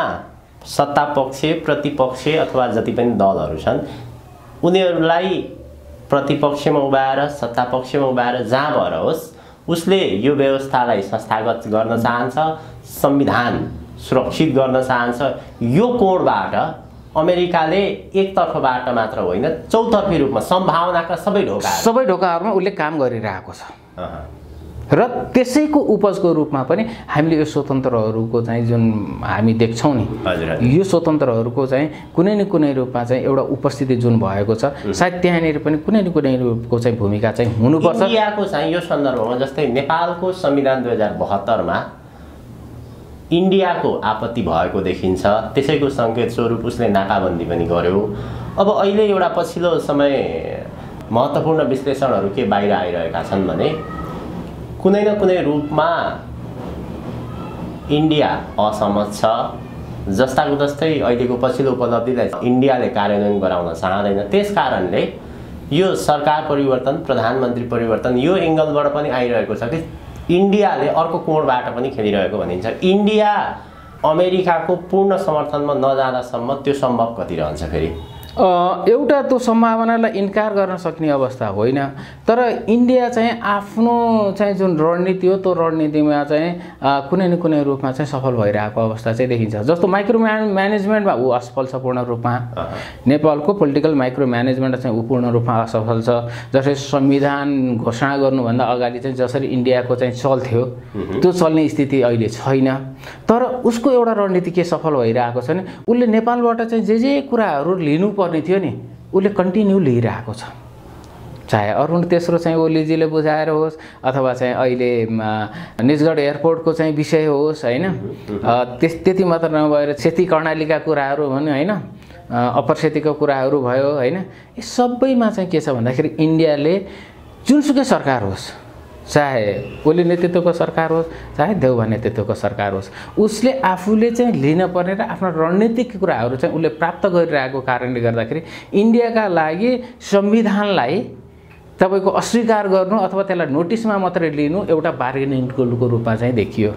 सत्तापक्ष, प्रतिपक्ष अथवा जति पनि दलहरू छन् उनीहरूलाई प्रतिपक्षमा उभाएर सत्तापक्षमा उभाएर जहाँ भएर होस् उसले यो व्यवस्थालाई संस्थागत गर्न चाहन्छ, संविधान सुरक्षित गर्न चाहन्छ। यो कोणबाट अमेरिकाले एकतर्फबाट मात्र होइन चौतर्फी रूपमा सम्भावनाका सबै ढोकाहरूमा
उसले काम गरिरहेको छ। र त्यसैको उपजको रूपमा पनि हामीले यो स्वतन्त्रहरूको चाहिँ जुन हामी देख्छौँ नि, यो स्वतन्त्रहरूको चाहिँ कुनै न कुनै रूपमा चाहिँ एउटा उपस्थिति जुन भएको छ, सायद त्यहाँनिर पनि कुनै न कुनै रूपको चाहिँ भूमिका चाहिँ हुनुपर्छ।
इन्डियाको चाहिँ यो सन्दर्भमा जस्तै नेपालको संविधान 2072 मा इन्डियाको आपत्ति भएको देखिन्छ, त्यसैको सङ्केत स्वरूप उसले नाकाबन्दी पनि गर्यो। अब अहिले एउटा पछिल्लो समय महत्त्वपूर्ण विश्लेषणहरू के बाहिर आइरहेका छन् भने कुनै न कुनै रूपमा इन्डिया असहमत छ, जस्ताको जस्तै अहिलेको पछिल्लो उपलब्धिलाई इन्डियाले कार्यान्वयन गराउन चाहँदैन। त्यस कारणले यो सरकार परिवर्तन, प्रधानमन्त्री परिवर्तन यो एङ्गलबाट पनि आइरहेको छ कि इन्डियाले अर्को कोणबाट पनि खेलिरहेको भनिन्छ। इन्डिया अमेरिकाको पूर्ण समर्थनमा नजाँदासम्म त्यो सम्भव कति रहन्छ? फेरि
एउटा त्यो सम्भावनालाई इन्कार गर्न सक्ने अवस्था होइन, तर इन्डिया चाहिँ आफ्नो चाहिँ जुन रणनीति हो त्यो रणनीतिमा चाहिँ कुनै न कुनै रूपमा चाहिँ सफल भइरहेको अवस्था चाहिँ देखिन्छ। जस्तो माइक्रो म्यानेजमेन्टमा ऊ असफल छ पूर्ण रूपमा, नेपालको पोलिटिकल माइक्रो म्यानेजमेन्ट चाहिँ ऊ पूर्ण रूपमा असफल छ। जसरी संविधान घोषणा गर्नुभन्दा अगाडि चाहिँ जसरी इन्डियाको चाहिँ चल्थ्यो त्यो चल्ने स्थिति अहिले छैन। तर उसको एउटा रणनीति के सफल भइरहेको छ भने उसले नेपालबाट चाहिँ जे कुराहरू लिनुपर्ने थियो नि उसले कन्टिन्यू लिइरहेको छ। चाहे अरुण तेस्रो चाहिँ ओलीजीले बुझाएर होस् अथवा चाहिँ अहिले निजगढ एयरपोर्टको चाहिँ विषय होस् होइन, त्यति मात्र नभएर सेती कर्णालीका कुराहरू भन्यो होइन, अप्पर सेतीको कुराहरू भयो होइन, यी सबैमा चाहिँ के छ भन्दाखेरि इन्डियाले जुनसुकै सरकार होस्, चाहे ओली नेतृत्वको सरकार होस् चाहे देउबा नेतृत्वको सरकार होस्, उसले आफूले चाहिँ लिनपर्ने र आफ्नो रणनीतिक कुराहरू चाहिँ उसले प्राप्त गरिरहेको कारणले गर्दाखेरि इन्डियाका लागि संविधानलाई तपाईको अस्वीकार गर्नु अथवा त्यसलाई नोटिसमा मात्रै लिनु एउटा बार्गेनिङ टुलको रूपमा चाहिँ देखियो।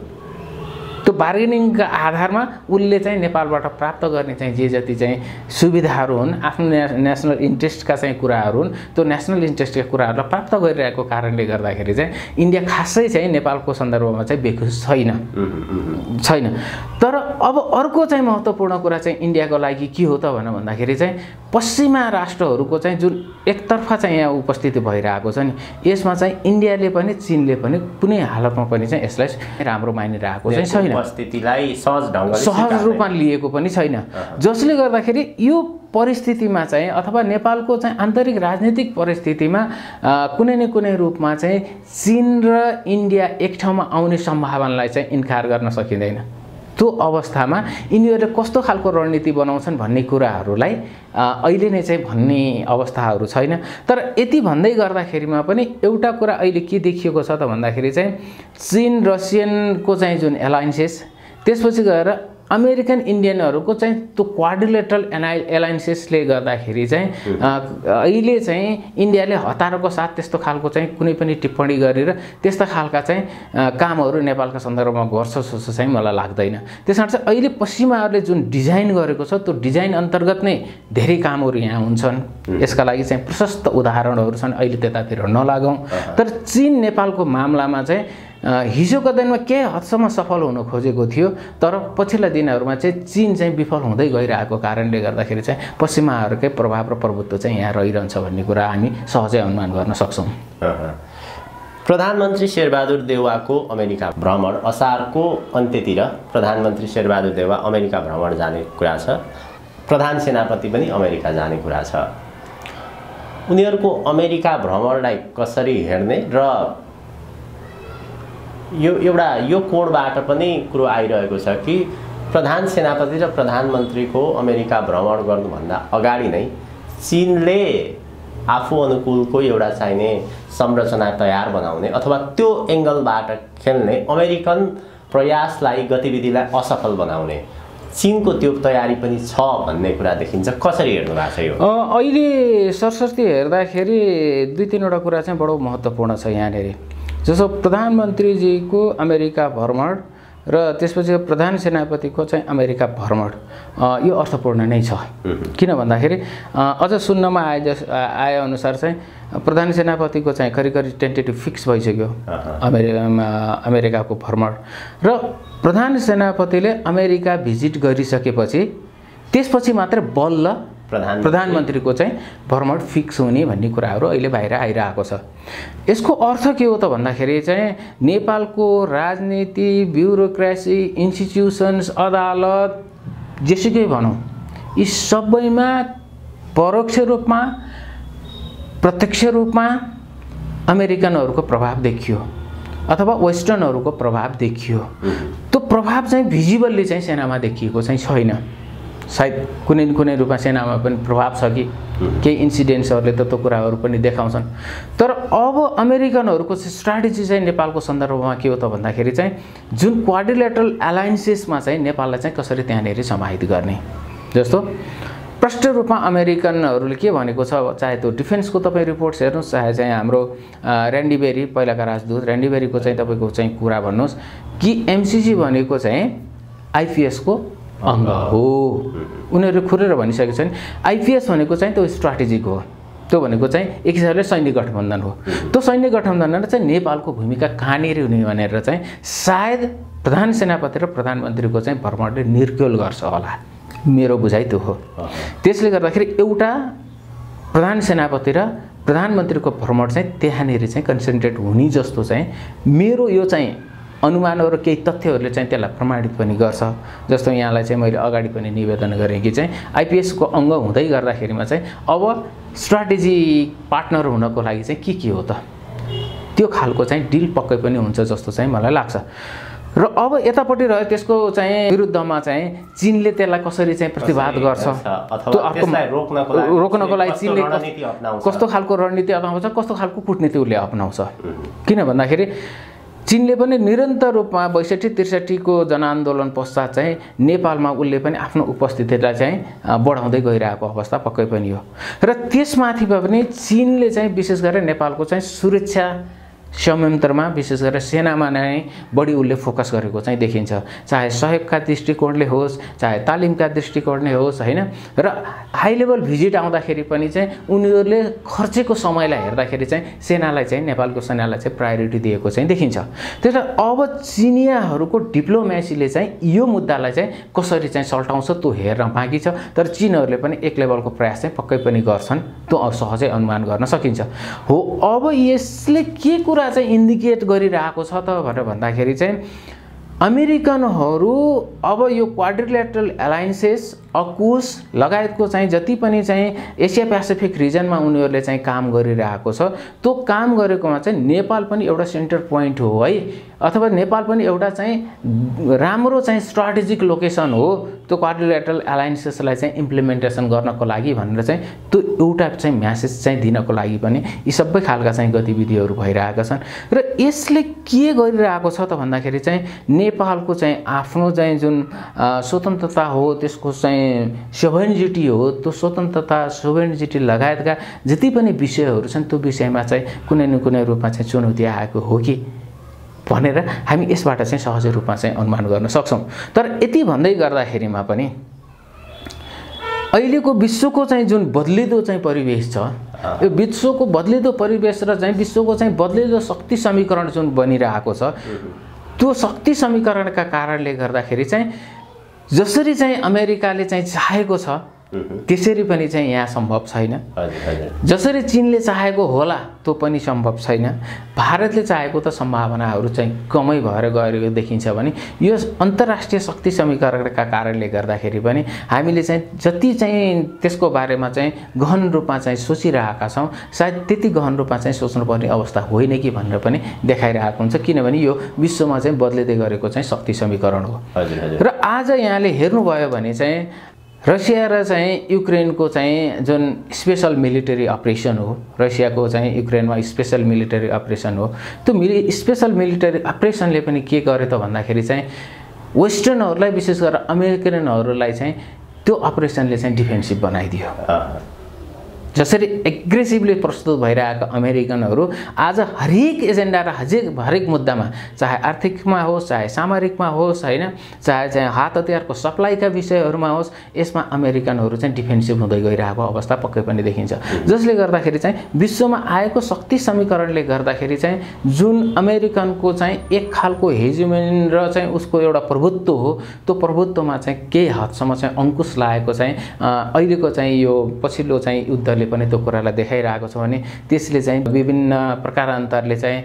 त्यो बार्गेनिङका आधारमा उसले चाहिँ नेपालबाट प्राप्त गर्ने चाहिँ जे जति चाहिँ सुविधाहरू हुन्, आफ्नो नेसनल इन्ट्रेस्टका चाहिँ कुराहरू हुन्, त्यो नेसनल इन्ट्रेस्टका कुराहरूलाई प्राप्त गरिरहेको कारणले गर्दाखेरि चाहिँ इन्डिया खासै चाहिँ नेपालको सन्दर्भमा चाहिँ बेखुस छैन। तर अब अर्को चाहिँ महत्त्वपूर्ण कुरा चाहिँ इन्डियाको लागि के हो त भन्दाखेरि चाहिँ पश्चिमा राष्ट्रहरूको चाहिँ जुन एकतर्फा चाहिँ यहाँ उपस्थिति भइरहेको छ नि, यसमा चाहिँ इन्डियाले पनि चिनले पनि कुनै हालतमा पनि चाहिँ यसलाई राम्रो मानिरहेको चाहिँ छैन,
उपस्थितिलाई सहज
रूपमा लिएको पनि छैन। जसले गर्दाखेरि यो परिस्थितिमा चाहिँ अथवा नेपालको चाहिँ आन्तरिक राजनीतिक परिस्थितिमा कुनै न कुनै रूपमा चाहिँ चीन र इन्डिया एक ठाउँमा आउने सम्भावनालाई चाहिँ इन्कार गर्न सकिँदैन। त्यो अवस्थामा यिनीहरूले कस्तो खालको रणनीति बनाउँछन् भन्ने कुराहरूलाई अहिले नै चाहिँ भन्ने अवस्थाहरू छैन। तर यति भन्दै गर्दाखेरिमा पनि एउटा कुरा अहिले के देखिएको छ त भन्दाखेरि चाहिँ चीन रसियनको चाहिँ जुन एलायन्सेस, त्यसपछि गएर अमेरिकन इन्डियनहरूको चाहिँ त्यो क्वाड्रिलेटरल एलायन्सेसले गर्दाखेरि चाहिँ अहिले चाहिँ इन्डियाले हतारको साथ त्यस्तो खालको चाहिँ कुनै पनि टिप्पणी गरेर त्यस्ता खालका चाहिँ कामहरू नेपालका सन्दर्भमा गर्छ जस्तो चाहिँ मलाई लाग्दैन। त्यसकारण चाहिँ अहिले पश्चिमाहरूले जुन डिजाइन गरेको छ त्यो डिजाइन अन्तर्गत नै धेरै कामहरू यहाँ हुन्छन्। यसका लागि चाहिँ प्रशस्त उदाहरणहरू छन्, अहिले त्यतातिर नलागौँ। तर चीन नेपालको मामलामा चाहिँ हिजोको दिनमा केही हदसम्म सफल हुन खोजेको थियो, तर पछिल्ला दिनहरूमा चाहिँ चीन चाहिँ विफल हुँदै गइरहेको कारणले गर्दाखेरि चाहिँ पश्चिमाहरूकै प्रभाव र प्रभुत्व चाहिँ यहाँ रहिरहन्छ भन्ने कुरा हामी सहजै अनुमान गर्न सक्छौँ।
प्रधानमन्त्री शेरबहादुर देउवाको अमेरिका भ्रमण असारको अन्त्यतिर प्रधानमन्त्री शेरबहादुर देउवा अमेरिका भ्रमण जाने कुरा छ, प्रधान सेनापति पनि अमेरिका जाने कुरा छ। उनीहरूको अमेरिका भ्रमणलाई कसरी हेर्ने र यो कोणबाट पनि कुरो आइरहेको छ कि प्रधान सेनापति र प्रधानमन्त्रीको अमेरिका भ्रमण गर्नुभन्दा अगाडि नै चीनले आफू अनुकूलको एउटा चाहिने संरचना तयार बनाउने अथवा त्यो एङ्गलबाट खेल्ने अमेरिकन प्रयासलाई गतिविधिलाई असफल बनाउने चीनको त्यो तयारी पनि छ भन्ने कुरा देखिन्छ। कसरी हेर्नु भएको छ यो?
अहिले सरस्वती हेर्दाखेरि दुई तीनवटा कुरा चाहिँ बडो महत्त्वपूर्ण छ यहाँनिर। जस्तो प्रधानमन्त्रीजीको अमेरिका भ्रमण र त्यसपछि प्रधान सेनापतिको चाहिँ अमेरिका भ्रमण यो अर्थपूर्ण नै छ। किन भन्दाखेरि अझ सुन्नमा आए अनुसार चाहिँ प्रधान सेनापतिको चाहिँ करिब टेन्टेटिभ फिक्स भइसक्यो अमेरिकाको भ्रमण, र प्रधान सेनापतिले अमेरिका भिजिट गरिसकेपछि त्यसपछि मात्र बल्ल प्रधानमन्त्रीको चाहिँ भ्रमण फिक्स हुने भन्ने कुराहरू अहिले बाहिर आइरहेको छ। यसको अर्थ के हो त भन्दाखेरि चाहिँ नेपालको राजनीति, ब्युरोक्रेसी, इन्स्टिट्युसन्स, अदालत, जेसुकै भनौँ, यी सबैमा परोक्ष रूपमा प्रत्यक्ष रूपमा अमेरिकनहरूको प्रभाव देखियो अथवा वेस्टर्नहरूको प्रभाव देखियो। त्यो प्रभाव चाहिँ भिजिबल्ली चाहिँ सेनामा देखिएको चाहिँ छैन। सायद कुनै न कुनै रूपमा सेनामा पनि प्रभाव छ कि केही इन्सिडेन्ट्सहरूले त त्यो कुराहरू पनि देखाउँछन्। तर अब अमेरिकनहरूको स्ट्राटेजी चाहिँ नेपालको सन्दर्भमा के हो त भन्दाखेरि चाहिँ जुन क्वाड्रिलेटरल एलायन्सेसमा चाहिँ नेपाललाई चाहिँ कसरी त्यहाँनिर समाहित गर्ने, जस्तो प्रष्ट रूपमा अमेरिकनहरूले के भनेको छ, चाहे त्यो डिफेन्सको तपाईँ रिपोर्ट्स हेर्नुहोस्, चाहे चाहिँ हाम्रो ऱ्यान्डी बेरी पहिलाका राजदूत ऱ्यान्डी बेरीको चाहिँ तपाईँको चाहिँ कुरा भन्नुहोस् कि एमसिसी भनेको चाहिँ आइपिएसको अङ्ग हो। उनीहरू खुलेर भनिसकेको छन् आइपिएस भनेको चाहिँ त्यो स्ट्राटेजिक हो, त्यो भनेको चाहिँ एक हिसाबले सैन्य गठबन्धन हो। त्यो सैन्य गठबन्धनमा चाहिँ नेपालको भूमिका कहाँनिर हुने भनेर चाहिँ सायद प्रधान सेनापति र प्रधानमन्त्रीको चाहिँ भ्रमणले निर्क्युल गर्छ होला, मेरो बुझाइ त्यो हो। त्यसले गर्दाखेरि एउटा प्रधान सेनापति र प्रधानमन्त्रीको भ्रमण चाहिँ त्यहाँनिर चाहिँ कन्सन्ट्रेट हुने जस्तो चाहिँ मेरो यो चाहिँ अनुमानहरू र केही तथ्यहरूले चाहिँ त्यसलाई प्रमाणित पनि गर्छ। जस्तो यहाँलाई चाहिँ मैले अगाडि पनि निवेदन गरेँ कि चाहिँ आइपिएसको अङ्ग हुँदै गर्दाखेरिमा चाहिँ अब स्ट्राटेजिक पार्टनर हुनको लागि चाहिँ के हो त, त्यो खालको चाहिँ डिल पक्कै पनि हुन्छ जस्तो चाहिँ मलाई लाग्छ। र अब यतापट्टि रह्यो त्यसको चाहिँ विरुद्धमा चाहिँ चीनले त्यसलाई कसरी चाहिँ प्रतिवाद गर्छ, त्यो रोक्नको लागि चीनले कस्तो खालको रणनीति अपनाउँछ, कस्तो खालको कूटनीति उसले अपनाउँछ। किन भन्दाखेरि चीनले पनि निरन्तर रूपमा 62-63को जनआन्दोलन पश्चात चाहिँ नेपालमा उसले पनि आफ्नो उपस्थितिलाई चाहिँ बढाउँदै गइरहेको अवस्था पक्कै पनि हो। र त्यसमाथि पनि चीनले चाहिँ विशेष गरेर नेपालको चाहिँ सुरक्षा संयन्त्रमा विशेष गरेर सेनामा नै बढी उसले फोकस गरेको चाहिँ देखिन्छ, चाहे सहयोगका दृष्टिकोणले होस्, चाहे तालिमका दृष्टिकोणले होस्, हैन। र हाई लेभल भिजिट आउँदाखेरि पनि चाहिँ उनीहरूले खर्चेको समयलाई हेर्दाखेरि चाहिँ सेनालाई चाहिँ नेपालको सेनालाई चाहिँ प्रायोरिटी दिएको चाहिँ देखिन्छ। त्यसैले अब चिनियाहरूको डिप्लोमेसीले चाहिँ यो मुद्दालाई चाहिँ कसरी चाहिँ सल्टाउँछ त्यो हेर्न बाँकी छ। तर चीनहरूले पनि एक लेभलको प्रयास चाहिँ पक्कै पनि गर्छन्, त्यो सहजै अनुमान गर्न सकिन्छ। हो, अब यसले के कुरा चाहिँ इन्डिकेट गरिरहेको छ त भनेर भन्दाखेरि चाहिँ अमेरिकनहरू अब यो क्वाड्रिलेटरल एलायन्सेस, अकुस लगायतको चाहिँ जति पनि चाहिँ एसिया पेसिफिक रिजनमा उनीहरूले चाहिँ काम गरिरहेको छ, त्यो काम गरेकोमा चाहिँ नेपाल पनि एउटा सेन्टर पोइन्ट हो है, अथवा नेपाल पनि एउटा चाहिँ राम्रो चाहिँ स्ट्राटेजिक लोकेसन हो त्यो क्वाड्रिलेटरल एलायन्सेसलाई चाहिँ इम्प्लिमेन्टेसन गर्नको लागि भनेर चाहिँ त्यो एउटा चाहिँ म्यासेज चाहिँ दिनको लागि पनि यी सबै खालका चाहिँ गतिविधिहरू भइरहेका छन्। र यसले के गरिरहेको छ त भन्दाखेरि चाहिँ नेपालको चाहिँ आफ्नो चाहिँ जुन स्वतन्त्रता हो, त्यसको चाहिँ सोभरेनिटी हो, त्यो स्वतन्त्रता सोभरेनिटी लगायतका जति पनि विषयहरू छन् त्यो विषयमा चाहिँ कुनै न कुनै रूपमा चाहिँ चुनौती आएको हो कि भनेर हामी यसबाट चाहिँ सहज रूपमा चाहिँ अनुमान गर्न सक्छौँ। तर यति भन्दै गर्दाखेरिमा पनि अहिलेको विश्वको चाहिँ जुन बदलिदो चाहिँ परिवेश छ, यो विश्वको बदलिदो परिवेश र चाहिँ विश्वको चाहिँ बदलिदो शक्ति समीकरण जुन बनिरहेको छ, त्यो शक्ति समीकरणका कारणले गर्दाखेरि चाहिँ जसरी चाहिँ अमेरिकाले चाहिँ चाहेको छ त्यसरी पनि चाहिँ यहाँ सम्भव छैन। जसरी चीनले चाहेको होला त्यो पनि सम्भव छैन। भारतले चाहेको त सम्भावनाहरू चाहिँ कमै भएर गएको देखिन्छ भने यो अन्तर्राष्ट्रिय शक्ति समीकरणका कारणले गर्दाखेरि पनि हामीले चाहिँ जति चाहिँ त्यसको बारेमा चाहिँ गहन रूपमा चाहिँ सोचिरहेका छौँ, सायद त्यति गहन रूपमा चाहिँ सोच्नुपर्ने अवस्था होइन कि भनेर पनि देखाइरहेको हुन्छ। किनभने यो विश्वमा चाहिँ बदलिँदै गरेको चाहिँ शक्ति समीकरण हो। र आज यहाँले हेर्नुभयो भने चाहिँ रसिया र चाहिँ युक्रेनको चाहिँ जुन स्पेशल मिलिटरी अपरेसन हो, रसियाको चाहिँ युक्रेनमा स्पेशल मिलिटरी अपरेसन हो, त्यो स्पेशल मिलिटरी अपरेसनले पनि के गर्यो त भन्दाखेरि चाहिँ वेस्टर्नहरूलाई विशेष गरेर अमेरिकनहरूलाई चाहिँ त्यो अपरेसनले चाहिँ डिफेन्सिभ बनाइदियो। जसरी एग्रेसिभली प्रस्तुत भइरहेका अमेरिकनहरू आज हरेक एजेन्डा र हरेक मुद्दामा, चाहे आर्थिकमा होस्, चाहे सामरिकमा होस्, होइन, चाहे हात हतियारको सप्लाईका विषयहरूमा होस्, यसमा अमेरिकनहरू चाहिँ डिफेन्सिभ हुँदै गइरहेको अवस्था पक्कै पनि देखिन्छ। जसले गर्दाखेरि चाहिँ विश्वमा आएको शक्ति समीकरणले गर्दाखेरि चाहिँ जुन अमेरिकनको चाहिँ एक खालको हेजिमोनी र चाहिँ उसको एउटा प्रभुत्व हो, त्यो प्रभुत्वमा चाहिँ केही हदसम्म चाहिँ अङ्कुश लागेको चाहिँ अहिलेको चाहिँ यो पछिल्लो चाहिँ युद्धले पनि त्यो कुरालाई देखाइरहेको छ भने त्यसले चाहिँ विभिन्न प्रकारान्तरले चाहिँ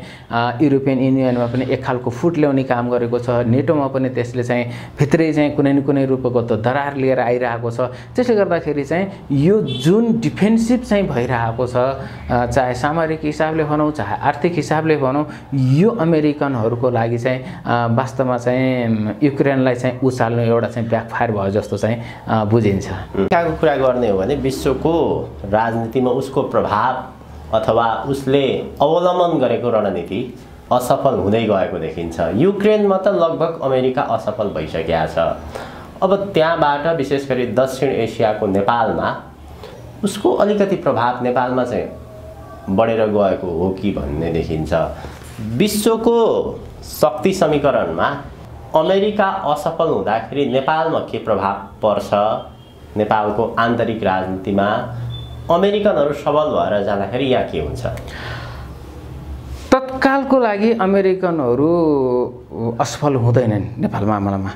युरोपियन युनियनमा पनि एक खालको फुट ल्याउने काम गरेको छ। नेटोमा पनि त्यसले चाहिँ भित्रै चाहिँ कुनै न कुनै रूपको त दरार लिएर आइरहेको छ। त्यसले गर्दाखेरि चाहिँ यो जुन डिफेन्सिभ चाहिँ भइरहेको छ, चाहे सामरिक हिसाबले भनौँ, चाहे आर्थिक हिसाबले भनौँ, यो अमेरिकनहरूको लागि चाहिँ वास्तवमा चाहिँ युक्रेनलाई चाहिँ उचाल्नु एउटा चाहिँ ब्याकफायर भयो जस्तो चाहिँ बुझिन्छ।
कुरा गर्ने हो भने विश्वको राजनीतिमा उसको प्रभाव अथवा उसले अवलम्बन गरेको रणनीति असफल हुँदै गएको देखिन्छ। युक्रेनमा त लगभग अमेरिका असफल भइसकेको छ। अब त्यहाँबाट विशेष गरी दक्षिण एसियाको नेपालमा उसको अलिकति प्रभाव नेपालमा चाहिँ बढेर गएको हो कि भन्ने देखिन्छ। विश्वको शक्ति समीकरणमा अमेरिका असफल हुँदाखेरि नेपालमा के प्रभाव पर्छ, नेपालको आन्तरिक राजनीतिमा अमेरिकनहरू सबल भएर जाँदाखेरि यहाँ के हुन्छ?
तत्कालको लागि अमेरिकनहरू असफल हुँदैनन् नेपाल मामलामा।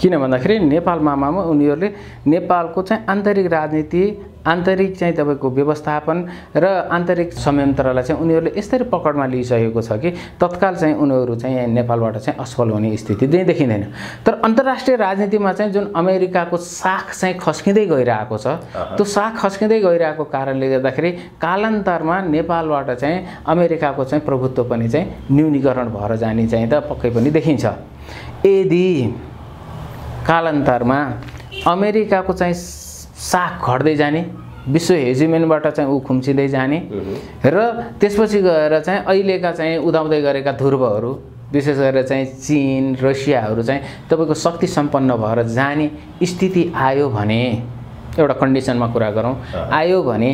किन भन्दाखेरि नेपाल मामलामा उनीहरूले नेपालको चाहिँ आन्तरिक राजनीति, आन्तरिक चाहिँ तपाईँको व्यवस्थापन र आन्तरिक संयन्त्रलाई चाहिँ उनीहरूले यसरी पकडमा लिइसकेको छ कि तत्काल चाहिँ उनीहरू चाहिँ नेपालबाट चाहिँ असफल हुने स्थिति चाहिँ देखिँदैन। तर अन्तर्राष्ट्रिय राजनीतिमा चाहिँ जुन अमेरिकाको साख चाहिँ खस्किँदै गइरहेको छ, त्यो साख खस्किँदै गइरहेको कारणले गर्दाखेरि कालान्तरमा नेपालबाट चाहिँ अमेरिकाको चाहिँ प्रभुत्व पनि चाहिँ न्यूनीकरण भएर जाने चाहिँ त पक्कै पनि देखिन्छ। यदि कालान्तरमा अमेरिकाको चाहिँ साख घट्दै जाने, विश्व हेजिमोनीबाट चाहिँ ऊ खुम्चिँदै जाने र त्यसपछि गएर चाहिँ अहिलेका चाहिँ उदाउँदै गरेका ध्रुवहरू, विशेष गरेर चाहिँ चीन, रसियाहरू चाहिँ तपाईँको शक्ति सम्पन्न भएर जाने स्थिति आयो भने, एउटा कन्डिसनमा कुरा गरौँ, आयो भने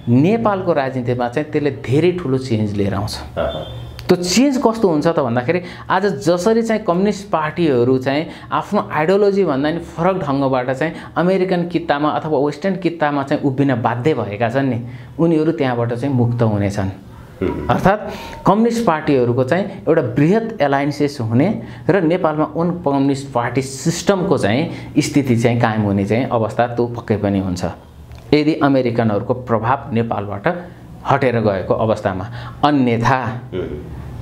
नेपालको राजनीतिमा चाहिँ त्यसले धेरै ठुलो चेन्ज लिएर आउँछ। त्यो चेन्ज कस्तो हुन्छ त भन्दाखेरि आज जसरी चाहिँ कम्युनिस्ट पार्टीहरू चाहिँ आफ्नो आइडियोलोजी भन्दा नि फरक ढङ्गबाट चाहिँ अमेरिकन कित्तामा अथवा वेस्टर्न कित्तामा चाहिँ उभिन बाध्य भएका छन् नि, उनीहरू त्यहाँबाट चाहिँ मुक्त हुनेछन्। अर्थात् कम्युनिस्ट पार्टीहरूको चाहिँ एउटा बृहत एलायन्सेस हुने र नेपालमा उन कम्युनिस्ट पार्टी सिस्टमको चाहिँ स्थिति चाहिँ कायम हुने चाहिँ अवस्था त्यो पक्कै पनि हुन्छ यदि अमेरिकनहरूको प्रभाव नेपालबाट हटेर गएको अवस्थामा। अन्यथा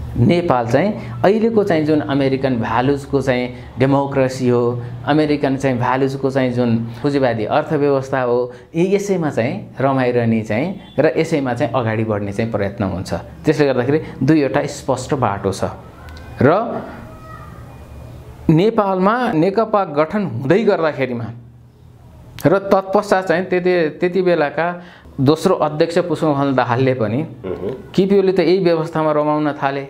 नेपाल चाहिँ अहिलेको चाहिँ जुन अमेरिकन भ्यालुजको चाहिँ डेमोक्रेसी हो, अमेरिकन चाहिँ भ्यालुजको चाहिँ जुन पुँजीवादी अर्थव्यवस्था हो, यसैमा चाहिँ रमाइरहने चाहिँ र यसैमा चाहिँ अगाडि बढ्ने चाहिँ प्रयत्न हुन्छ। त्यसले गर्दाखेरि दुईवटा स्पष्ट बाटो छ र नेपालमा नेकपा गठन हुँदै गर्दाखेरिमा र तत्पश्चात चाहिँ त्यति बेलाका दोस्रो अध्यक्ष पुष्पकमल दाहालले पनि केपीओले त यही व्यवस्थामा रमाउन थाले,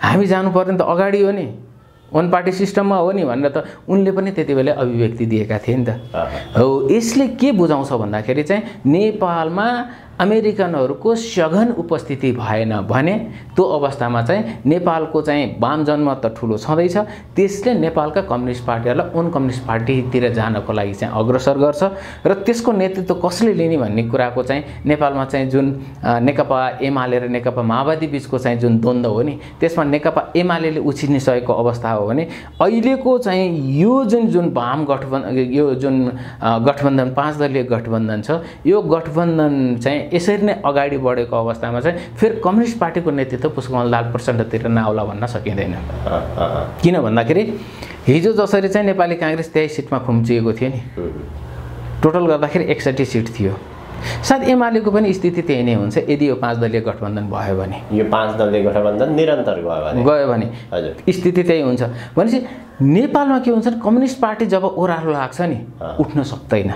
हामी जानुपर्ने त अगाडि हो नि, वन पार्टी सिस्टममा हो नि भनेर त उनले पनि त्यति बेला अभिव्यक्ति दिएका थिए नि त। हो, यसले के बुझाउँछ भन्दाखेरि चाहिँ नेपालमा अमेरिकनहरूको सघन उपस्थिति भएन भने त्यो अवस्थामा चाहिँ नेपालको चाहिँ वाम जनमत त ठुलो छँदैछ, त्यसले नेपालका कम्युनिस्ट पार्टीहरूलाई उन कम्युनिस्ट पार्टीतिर जानको लागि चाहिँ अग्रसर गर्छ र त्यसको नेतृत्व कसले लिने भन्ने कुराको चाहिँ नेपालमा चाहिँ जुन नेकपा एमाले र नेकपा माओवादी बिचको चाहिँ जुन द्वन्द्व हो नि, त्यसमा नेकपा एमाले उछिनिसकेको अवस्था हो भने अहिलेको चाहिँ यो जुन वाम गठबन्धन, यो जुन गठबन्धन 5 दलीय गठबन्धन छ, यो गठबन्धन चाहिँ यसरी नै अगाडि बढेको अवस्थामा चाहिँ फेरि कम्युनिस्ट पार्टीको नेतृत्व पुष्पकमल दाहाल प्रचण्डतिर नआउला भन्न सकिँदैन। किन भन्दाखेरि हिजो जसरी चाहिँ नेपाली काङ्ग्रेस 23 सिटमा खुम्चिएको थियो नि, टोटल गर्दाखेरि 61 सिट थियो, सायद एमालेको पनि स्थिति त्यही नै हुन्छ यदि यो 5 दलीय गठबन्धन भयो भने।
यो 5 दलीय गठबन्धन निरन्तर गयो भने
हजुर स्थिति त्यही हुन्छ। भनेपछि नेपालमा के हुन्छ, कम्युनिस्ट पार्टी जब ओह्रालो लाग्छ नि उठ्न सक्दैन।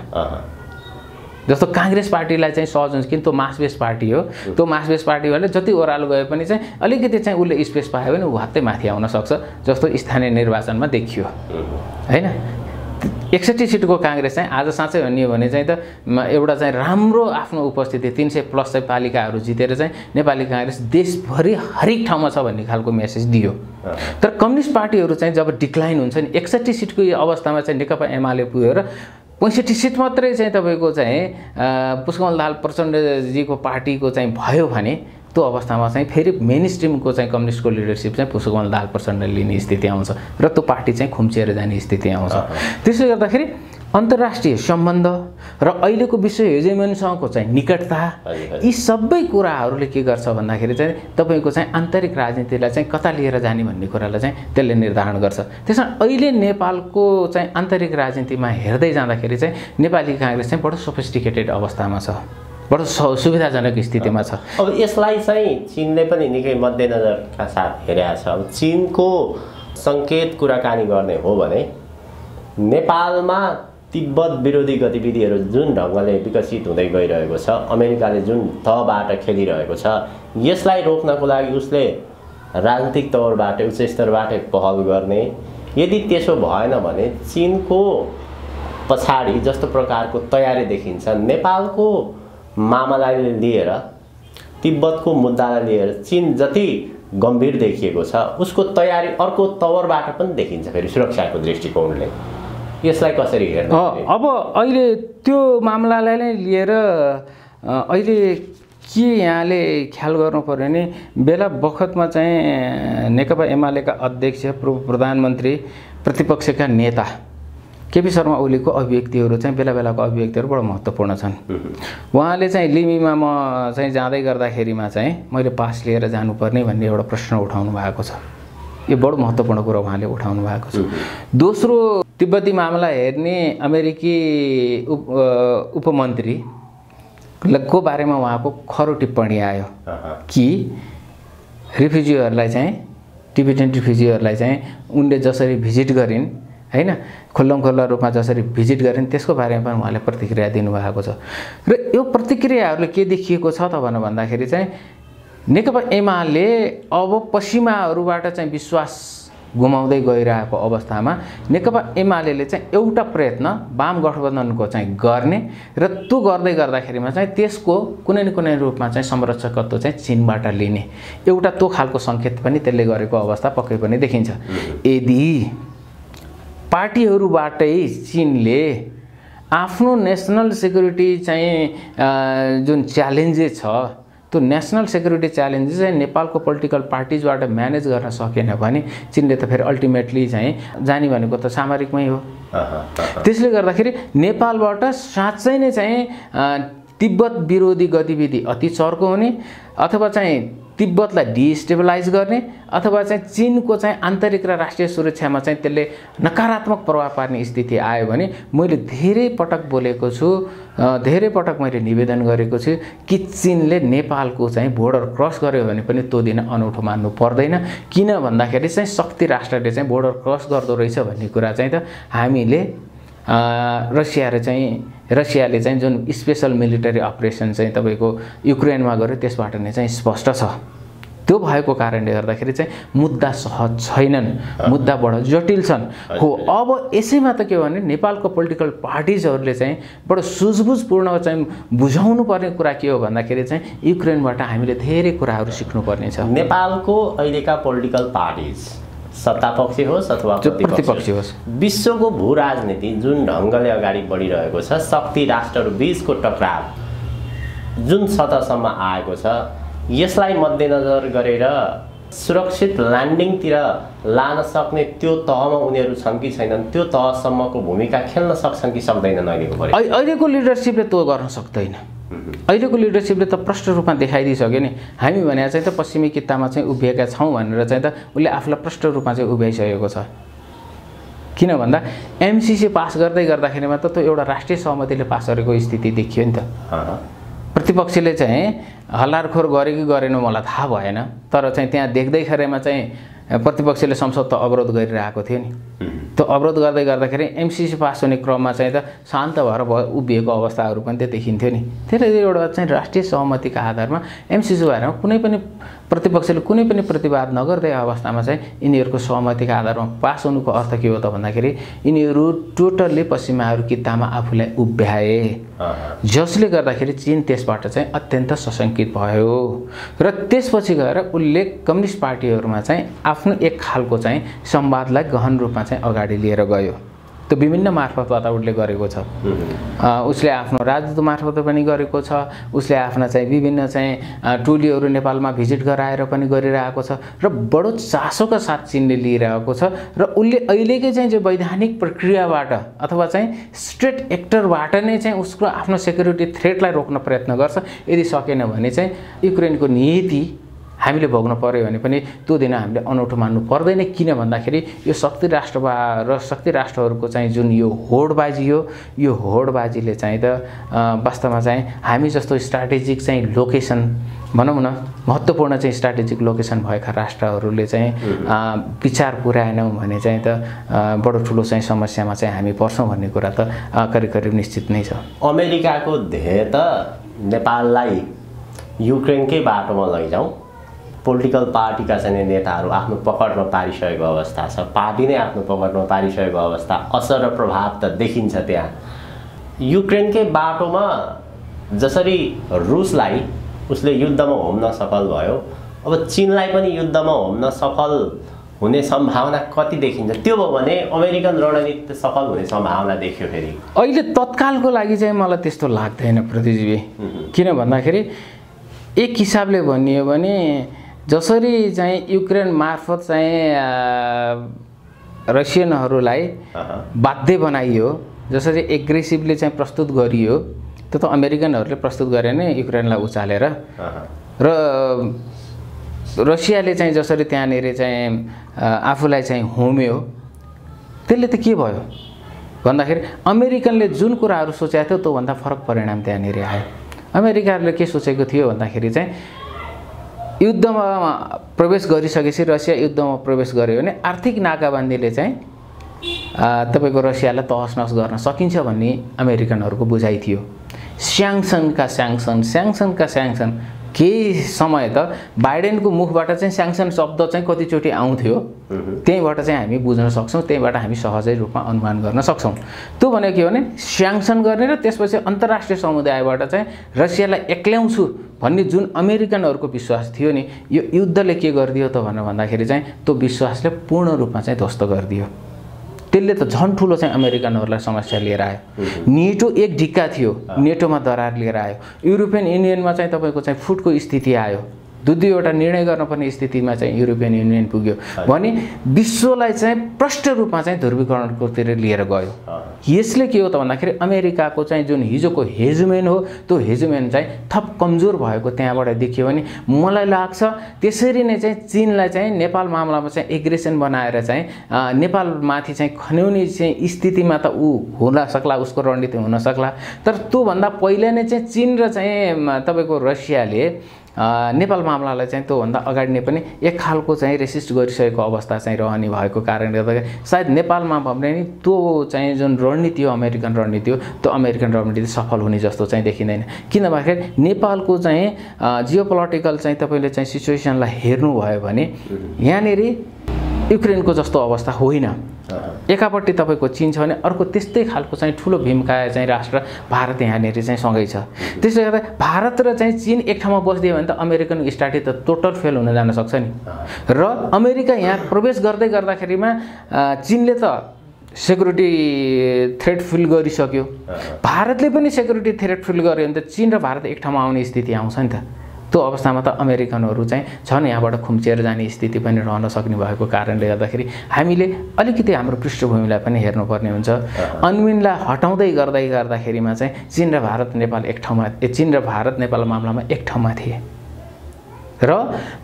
जस्तो काङ्ग्रेस पार्टीलाई चाहिँ सहज हुन्छ, किन त्यो मास बेस पार्टी हो, त्यो मास बेस पार्टीहरूले जति ओह्रालो गए पनि चाहिँ अलिकति चाहिँ उसले स्पेस पायो भने ऊ हत्तै माथि आउन सक्छ, जस्तो स्थानीय निर्वाचनमा देखियो हैन। 61 सिटको काङ्ग्रेस चाहिँ आज साँच्चै भन्ने हो भने चाहिँ त एउटा चाहिँ राम्रो आफ्नो उपस्थिति 300 प्लस चाहिँ पालिकाहरू जितेर चाहिँ नेपाली काङ्ग्रेस देशभरि हरेक ठाउँमा छ भन्ने खालको मेसेज दियो। तर कम्युनिस्ट पार्टीहरू चाहिँ जब डिक्लाइन हुन्छ नि 61 सिटको यो अवस्थामा चाहिँ नेकपा एमाले पुगेर 65 सिट मात्रै चाहिँ तपाईँको चाहिँ पुष्पकमल दाहाल प्रचण्डजीको पार्टीको चाहिँ भयो भने त्यो अवस्थामा चाहिँ फेरि मेन स्ट्रिमको चाहिँ कम्युनिस्टको लिडरसिप चाहिँ पुष्पकमल दाहाल प्रचण्डले लिने स्थिति आउँछ र त्यो पार्टी चाहिँ खुम्चिएर जाने स्थिति आउँछ। त्यसले गर्दाखेरि अन्तर्राष्ट्रिय सम्बन्ध र अहिलेको विश्व हेजेमनीसँगको चाहिँ निकटता यी सबै कुराहरूले के गर्छ भन्दाखेरि चाहिँ तपाईँको चाहिँ आन्तरिक राजनीतिलाई चाहिँ कता लिएर जाने भन्ने कुरालाई चाहिँ त्यसले निर्धारण गर्छ। त्यसमा अहिले नेपालको चाहिँ आन्तरिक राजनीतिमा हेर्दै जाँदाखेरि चाहिँ नेपाली काङ्ग्रेस चाहिँ बडो सोफिस्टिकेटेड अवस्थामा छ, बडो सुविधाजनक स्थितिमा छ।
अब यसलाई चाहिँ चीनले पनि निकै मध्यनजरका साथ हेरेको छ। अब चीनको सङ्केत कुराकानी गर्ने हो भने नेपालमा तिब्बत विरोधी गतिविधिहरू जुन ढङ्गले विकसित हुँदै गइरहेको छ, अमेरिकाले जुन तहबाट खेलिरहेको छ, यसलाई रोक्नको लागि उसले राजनीतिक तौरबाट उच्च स्तरबाट पहल गर्ने। यदि त्यसो भएन भने चीनको पछाडि जस्तो प्रकारको तयारी देखिन्छ नेपालको मामलालाई लिएर, तिब्बतको मुद्दालाई लिएर चीन जति गम्भीर देखिएको छ उसको तयारी अर्को तवरबाट पनि देखिन्छ फेरि सुरक्षाको दृष्टिकोणले। यसलाई कसरी हेर्नु?
अब अहिले त्यो मामलालाई नै लिएर अहिले के यहाँले ख्याल गर्नु पर्यो भने बेला बखतमा चाहिँ नेकपा एमालेका अध्यक्ष, पूर्व प्रधानमन्त्री, प्रतिपक्षका नेता केपी शर्मा ओलीको अभिव्यक्तिहरू चाहिँ बेला बेलाको अभिव्यक्तिहरू बडो महत्त्वपूर्ण छन्। उहाँले चाहिँ लिमीमा म चाहिँ जाँदै गर्दाखेरिमा चाहिँ मैले पास लिएर जानुपर्ने भन्ने एउटा प्रश्न उठाउनु भएको छ। यो बडो महत्त्वपूर्ण कुरा उहाँले उठाउनु भएको छ। दोस्रो, तिब्बती मामला हेर्ने अमेरिकी उपमन्त्री को बारेमा उहाँको खरो टिप्पणी आयो कि रिफ्युजीहरूलाई चाहिँ टिबेटन रिफ्युजीहरूलाई चाहिँ उनले जसरी भिजिट गरिन् हैन, खुल्लमखुल्ला रूपमा जसरी भिजिट गरिन् त्यसको बारेमा पनि उहाँले प्रतिक्रिया दिनुभएको छ। र यो प्रतिक्रियाहरूले के देखिएको छ त भन्दाखेरि चाहिँ नेकपा एमाले अब पश्चिमाहरूबाट चाहिँ विश्वास गुमाउँदै गइरहेको अवस्थामा नेकपा एमाले चाहिँ एउटा प्रयत्न वाम गठबन्धनको चाहिँ गर्ने र त्यो गर्दै गर्दाखेरिमा चाहिँ त्यसको कुनै न कुनै रूपमा चाहिँ संरक्षकत्व चाहिँ चीनबाट लिने एउटा त्यो खालको सङ्केत पनि त्यसले गरेको अवस्था पक्कै पनि देखिन्छ। यदि पार्टीहरूबाटै चीनले आफ्नो नेसनल सेक्युरिटी चाहिँ जुन च्यालेन्जेस छ त्यो नेसनल सेक्युरिटी च्यालेन्जेस चाहिँ नेपालको पोलिटिकल पार्टिजबाट म्यानेज गर्न सकेन भने चीनले त फेरि अल्टिमेटली चाहिँ जाने भनेको त सामरिकमै हो। त्यसले गर्दाखेरि नेपालबाट साँच्चै नै चाहिँ तिब्बत विरोधी गतिविधि अति चर्को हुने अथवा चाहिँ तिब्बतलाई डिस्टेबलाइज गर्ने अथवा चाहिँ चीनको चाहिँ आन्तरिक र राष्ट्रिय सुरक्षामा चाहिँ त्यसले नकारात्मक प्रभाव पार्ने स्थिति आयो भने मैले धेरै पटक बोलेको छु, धेरै पटक मैले निवेदन गरेको छु कि चीनले नेपालको चाहिँ बोर्डर क्रस गर्यो भने पनि त्यो दिन अनौठो मान्नु पर्दैन। किन भन्दाखेरि चाहिँ शक्ति राष्ट्रले चाहिँ बोर्डर क्रस गर्दो रहेछ भन्ने कुरा चाहिँ त हामीले रसियाले चाहिँ जुन स्पेसल मिलिटरी अपरेसन चाहिँ तपाईँको युक्रेनमा गर्यो त्यसबाट नै चाहिँ स्पष्ट छ। त्यो भएको कारणले गर्दाखेरि चाहिँ मुद्दा सहज छैनन्, मुद्दा बडो जटिल छन्। हो अब यसैमा त के भने नेपालको पोलिटिकल पार्टिजहरूले चाहिँ बडो सुझबुझपूर्ण चाहिँ बुझाउनु पर्ने कुरा के हो भन्दाखेरि चाहिँ युक्रेनबाट हामीले धेरै कुराहरू सिक्नुपर्ने छ।
नेपालको अहिलेका पोलिटिकल पार्टिज सत्तापक्षी होस् अथवा प्रतिपक्षी होस्, विश्वको भू राजनीति जुन ढङ्गले अगाडि बढिरहेको छ, शक्ति राष्ट्रहरू बीचको टकराव जुन सतहसम्म आएको छ, यसलाई मध्यनजर गरेर सुरक्षित ल्यान्डिङतिर लान सक्ने त्यो तहमा उनीहरू छन् कि छैनन्, त्यो तहसम्मको भूमिका खेल्न सक्छन् कि सक्दैनन्
अहिलेको लिडरसिपले त्यो गर्न सक्दैन। अहिलेको लिडरसिपले त प्रष्ट रूपमा देखाइदिइसक्यो नि। हामी भने चाहिँ त पश्चिमी कित्तामा चाहिँ उभिएका छौँ भनेर चाहिँ त उसले आफूलाई प्रष्ट रूपमा चाहिँ उभ्याइसकेको छ। किन भन्दा एमसिसी पास गर्दै गर्दाखेरिमा त त्यो एउटा राष्ट्रिय सहमतिले पास गरेको स्थिति देखियो नि त। प्रतिपक्षले चाहिँ हल्लारखोर गरे कि गरेन मलाई थाहा भएन, तर चाहिँ त्यहाँ देख्दैखेरिमा चाहिँ प्रतिपक्षले संसद त अवरोध गरिरहेको थियो नि। त्यो अवरोध गर्दै गर्दाखेरि एमसिसी पास हुने क्रममा चाहिँ त शान्त भएर उभिएको अवस्थाहरू पनि त देखिन्थ्यो नि। त्यसले एउटा चाहिँ राष्ट्रिय सहमतिका आधारमा एमसिसी बारेमा कुनै पनि प्रतिपक्षले कुनै पनि प्रतिवाद नगर्दै अवस्थामा चाहिँ यिनीहरूको सहमतिका आधारमा पास हुनुको अर्थ के हो त भन्दाखेरि यिनीहरू टोटल्ली पश्चिमाहरू कितामा आफूलाई उभ्याए, जसले गर्दाखेरि चीन त्यसबाट चाहिँ अत्यन्त सशङ्कित भयो र त्यसपछि गएर उसले कम्युनिस्ट पार्टीहरूमा चाहिँ आफ्नो एक खालको चाहिँ संवादलाई गहन रूपमा चाहिँ अगाडि लिएर गयो। त्यो विभिन्न मार्फतबाट उसले गरेको छ। उसले आफ्नो राजदूत मार्फत पनि गरेको छ, उसले आफ्ना चाहिँ विभिन्न चाहिँ टोलीहरू नेपालमा भिजिट गराएर पनि गरिरहेको छ र बडो चासोका साथ चीनले लिइरहेको छ र उसले अहिलेकै चाहिँ जो वैधानिक प्रक्रियाबाट अथवा चाहिँ स्टेट एक्टरबाट नै चाहिँ उसको आफ्नो सेक्युरिटी थ्रेटलाई रोक्न प्रयत्न गर्छ। यदि सकेन भने चाहिँ युक्रेनको नीति हामीले भोग्न पर्यो भने पनि त्यो दिन हामीले अनौठो मान्नु पर्दैन। किन भन्दाखेरि यो शक्ति राष्ट्रहरूको चाहिँ जुन यो होडबाजी हो, यो होडबाजीले चाहिँ त वास्तवमा चाहिँ हामी जस्तो स्ट्राटेजिक चाहिँ लोकेसन भनौँ न महत्त्वपूर्ण चाहिँ स्ट्राटेजिक लोकेसन भएका राष्ट्रहरूले चाहिँ विचार पुर्याएनौँ भने चाहिँ त बडो ठुलो चाहिँ समस्यामा चाहिँ हामी पर्छौँ भन्ने कुरा त करिब करिब निश्चित नै छ।
अमेरिकाको ध्येय त नेपाललाई युक्रेनकै बाटोमा लैजाउँ, पोलिटिकल पार्टीका चाहिँ नेताहरू आफ्नो पकडमा पारिसकेको अवस्था छ, पार्टी नै आफ्नो पकडमा पारिसकेको अवस्था, असर र प्रभाव त देखिन्छ त्यहाँ। युक्रेनकै बाटोमा जसरी रुसलाई उसले युद्धमा होम्न सफल भयो, अब चीनलाई पनि युद्धमा होम्न सफल हुने सम्भावना कति देखिन्छ? त्यो भयो भने अमेरिकन रणनीति सफल हुने सम्भावना देखियो फेरि?
अहिले तत्कालको लागि चाहिँ मलाई त्यस्तो लाग्दैन प्रतिजीवी। किन भन्दाखेरि एक हिसाबले भनियो भने जसरी चाहिँ युक्रेन मार्फत चाहिँ रसियनहरूलाई बाध्य बनाइयो, जसरी एग्रेसिभली चाहिँ प्रस्तुत गरियो, त्यो त अमेरिकनहरूले प्रस्तुत गरे नै युक्रेनलाई उचालेर र रसियाले चाहिँ जसरी त्यहाँनिर चाहिँ आफूलाई चाहिँ होम्यो, त्यसले त के भयो भन्दाखेरि अमेरिकनले जुन कुराहरू सोचेको थियो त्योभन्दा फरक परिणाम त्यहाँनिर आयो। अमेरिकाले के सोचेको थियो भन्दाखेरि चाहिँ युद्धमा प्रवेश गरिसकेपछि रसिया युद्धमा प्रवेश गर्यो भने आर्थिक नाकाबन्दीले चाहिँ तपाईँको रसियालाई तहस नहस गर्न सकिन्छ भन्ने अमेरिकनहरूको बुझाइ थियो। स्याङ्सनका स्याङ्सन केही समय त बाइडेनको मुखबाट चाहिँ स्याङ्सन शब्द चाहिँ कतिचोटि आउँथ्यो, त्यहीँबाट चाहिँ हामी बुझ्न सक्छौँ, त्यहीँबाट हामी सहजै रूपमा अनुमान गर्न सक्छौँ। त्यो भनेको के भने स्याङ्सन गर्ने र त्यसपछि अन्तर्राष्ट्रिय समुदायबाट चाहिँ रसियालाई एक्ल्याउँछु भन्ने जुन अमेरिकनहरूको विश्वास थियो नि, यो युद्धले के गरिदियो त भनेर भन्दाखेरि चाहिँ त्यो विश्वासले पूर्ण रूपमा चाहिँ ध्वस्त गरिदियो। त्यसले त झन् ठुलो चाहिँ अमेरिकनहरूलाई समस्या लिएर आयो। नेटो एक ढिक्का थियो, नेटोमा दरार लिएर आयो। युरोपियन युनियनमा चाहिँ तपाईँको चाहिँ फुटको स्थिति आयो, दुईवटा निर्णय गर्नुपर्ने स्थितिमा चाहिँ युरोपियन युनियन पुग्यो भने विश्वलाई चाहिँ प्रष्ट रूपमा चाहिँ ध्रुवीकरणकोतिर लिएर गयो। यसले के हो त भन्दाखेरि अमेरिकाको चाहिँ जुन हिजोको हेजुमेन हो, त्यो हेजुमेन चाहिँ थप कमजोर भएको त्यहाँबाट देखियो भने मलाई लाग्छ त्यसरी नै चाहिँ चीनलाई चाहिँ नेपाल मामलामा चाहिँ एग्रेसन बनाएर चाहिँ नेपालमाथि चाहिँ खन्याउने चाहिँ स्थितिमा त ऊ हुन सक्ला, उसको रणनीति हुन सक्ला। तर त्योभन्दा पहिला नै चाहिँ चीन र चाहिँ तपाईँको रसियाले नेपाल मामलालाई चाहिँ त्योभन्दा अगाडि नै पनि एक खालको चाहिँ रेसिस्ट गरिसकेको अवस्था चाहिँ रहने भएको कारणले गर्दाखेरि सायद नेपालमा भने नि त्यो चाहिँ जुन रणनीति हो, अमेरिकन रणनीति हो, त्यो अमेरिकन रणनीति सफल हुने जस्तो चाहिँ देखिँदैन। किन भन्दाखेरि नेपालको चाहिँ जियोपोलिटिकल चाहिँ तपाईँले चाहिँ सिचुएसनलाई हेर्नुभयो भने यहाँनिर युक्रेनको जस्तो अवस्था होइन। एकापट्टि तपाईँको चीन छ भने अर्को त्यस्तै खालको चाहिँ ठुलो भीमकाय चाहिँ राष्ट्र भारत यहाँनिर चाहिँ सँगै छ। त्यसले गर्दा भारत र चाहिँ चीन एक ठाउँमा बसिदियो भने त अमेरिकन स्ट्राटेजी त टोटल फेल हुन जान सक्छ नि। र अमेरिका यहाँ प्रवेश गर्दै गर्दाखेरिमा चीनले त सेक्युरिटी थ्रेट फिल गरिसक्यो, भारतले पनि सेक्युरिटी थ्रेट फिल गर्यो भने त चीन र भारत एक ठाउँमा आउने स्थिति आउँछ नि त। त्यो अवस्थामा त अमेरिकनहरू चाहिँ छन् यहाँबाट खुम्चिएर जाने स्थिति पनि रहन सक्ने भएको कारणले गर्दाखेरि हामीले अलिकति हाम्रो पृष्ठभूमिलाई पनि हेर्नुपर्ने हुन्छ। अन्विनलाई हटाउँदै गर्दाखेरिमा चाहिँ चीन र भारत नेपाल एक ठाउँमा, चीन र भारत नेपाल मामलामा एक ठाउँमा थिए र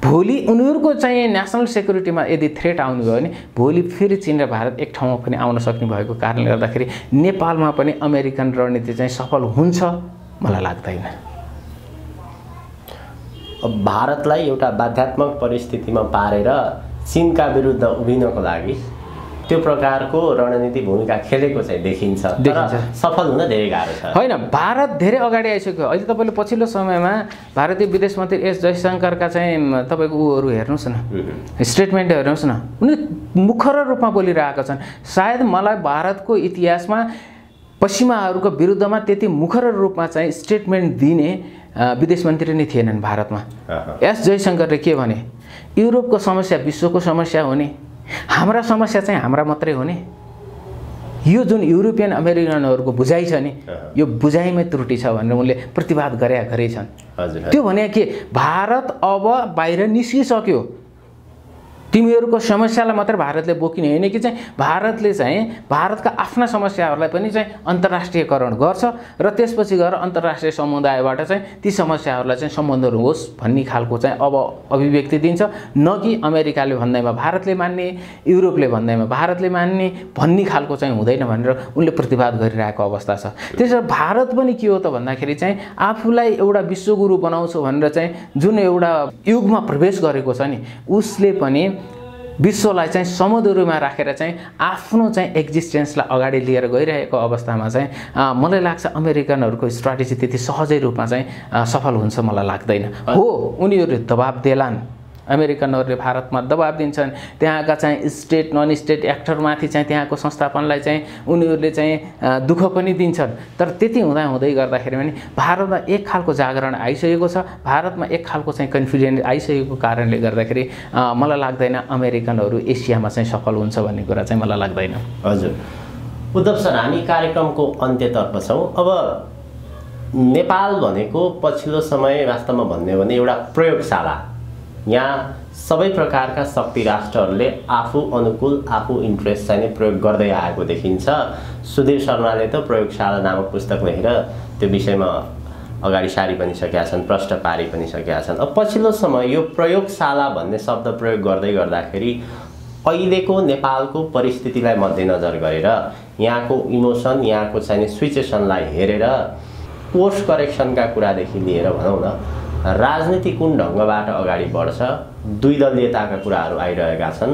भोलि उनीहरूको चाहिँ नेसनल सेक्युरिटीमा यदि थ्रेट आउनु भयो भने भोलि फेरि चीन र भारत एक ठाउँमा पनि आउन सक्ने भएको कारणले गर्दाखेरि नेपालमा पनि अमेरिकन रणनीति चाहिँ सफल हुन्छ मलाई लाग्दैन।
अब भारतलाई एउटा बाध्यात्मक परिस्थितिमा पारेर चीनका विरुद्ध उभिनको लागि त्यो प्रकारको रणनीति भूमिका खेलेको चाहिँ देखिन्छ, तर सफल हुन धेरै गाह्रो छ।
होइन, भारत धेरै अगाडि आइसक्यो। अहिले तपाईँले पछिल्लो समयमा भारतीय विदेश मन्त्री एस जयशङ्करका चाहिँ तपाईँको उहरू हेर्नुहोस् न, स्टेटमेन्ट हेर्नुहोस् न, उनी मुखर रूपमा बोलिरहेका छन्। सायद मलाई भारतको इतिहासमा पश्चिमाहरूको विरुद्धमा त्यति मुखर रूपमा चाहिँ स्टेटमेन्ट दिने विदेश मन्त्री नै थिएनन् भारतमा। एस जयशङ्करले के भने, युरोपको समस्या विश्वको समस्या हुने, हाम्रा समस्या चाहिँ हाम्रा मात्रै हुने, यो जुन युरोपियन अमेरिकनहरूको बुझाइ छ नि, यो बुझाइमै त्रुटि छ भनेर उनले प्रतिवाद गरे छन्। त्यो भने के, भारत अब बाहिर निस्किसक्यो, तिमीहरूको समस्यालाई मात्र भारतले बोकिने होइन कि चाहिँ भारतले चाहिँ भारतका आफ्ना समस्याहरूलाई पनि चाहिँ अन्तर्राष्ट्रियकरण गर्छ र त्यसपछि गएर अन्तर्राष्ट्रिय समुदायबाट चाहिँ ती समस्याहरूलाई चाहिँ सम्बोधन होस् भन्ने खालको चाहिँ अब अभिव्यक्ति दिन्छ, न कि अमेरिकाले भन्दैमा भारतले मान्ने, युरोपले भन्दैमा भारतले मान्ने भन्ने खालको चाहिँ हुँदैन भनेर उनले प्रतिवाद गरिरहेको अवस्था छ। त्यसैले भारत पनि के हो त भन्दाखेरि चाहिँ आफूलाई एउटा विश्वगुरु बनाउँछु भनेर चाहिँ जुन एउटा युगमा प्रवेश गरेको छ नि, उसले पनि विश्वलाई चाहिँ समदुरीमा राखेर चाहिँ आफ्नो चाहिँ एक्जिस्टेन्सलाई अगाडि लिएर गइरहेको अवस्थामा चाहिँ मलाई लाग्छ अमेरिकनहरूको स्ट्राटेजी त्यति सहजै रूपमा चाहिँ सफल हुन्छ मलाई लाग्दैन। हो, उनीहरूले दबाब देलान्, अमेरिकनहरूले भारतमा दबाब दिन्छन्, त्यहाँका चाहिँ स्टेट नन स्टेट एक्टरमाथि चाहिँ त्यहाँको संस्थापनलाई चाहिँ उनीहरूले चाहिँ दुःख पनि दिन्छन्, तर त्यति हुँदै गर्दाखेरि पनि भारतमा एक खालको जागरण आइसकेको छ, भारतमा एक खालको चाहिँ कन्फिडेन्स आइसकेको कारणले गर्दाखेरि मलाई लाग्दैन अमेरिकनहरू एसियामा चाहिँ सफल हुन्छ भन्ने कुरा चाहिँ मलाई लाग्दैन।
हजुर उद्धव सर, हामी कार्यक्रमको अन्त्यतर्फ छौँ। अब नेपाल भनेको पछिल्लो समय वास्तवमा भन्ने हो भने एउटा प्रयोगशाला, यहाँ सबै प्रकारका शक्ति राष्ट्रहरूले आफू अनुकूल आफू इन्ट्रेस्ट चाहिँ प्रयोग गर्दै आएको देखिन्छ। सुधीर शर्माले त प्रयोगशाला नामक पुस्तक लेखेर त्यो विषयमा अगाडि सारी पनि सकेका छन्, प्रश्न पारी पनि सकेका छन्। अब पछिल्लो समय यो प्रयोगशाला भन्ने शब्द प्रयोग गर्दै गर्दाखेरि अहिलेको नेपालको परिस्थितिलाई मध्यनजर गरेर यहाँको इमोसन, यहाँको चाहिँ सिचुएसनलाई हेरेर कोर्स करेक्सनका कुरादेखि लिएर भनौँ न राजनीति कुन ढङ्गबाट अगाडि बढ्छ, दुई दलीयताका कुराहरू आइरहेका छन्,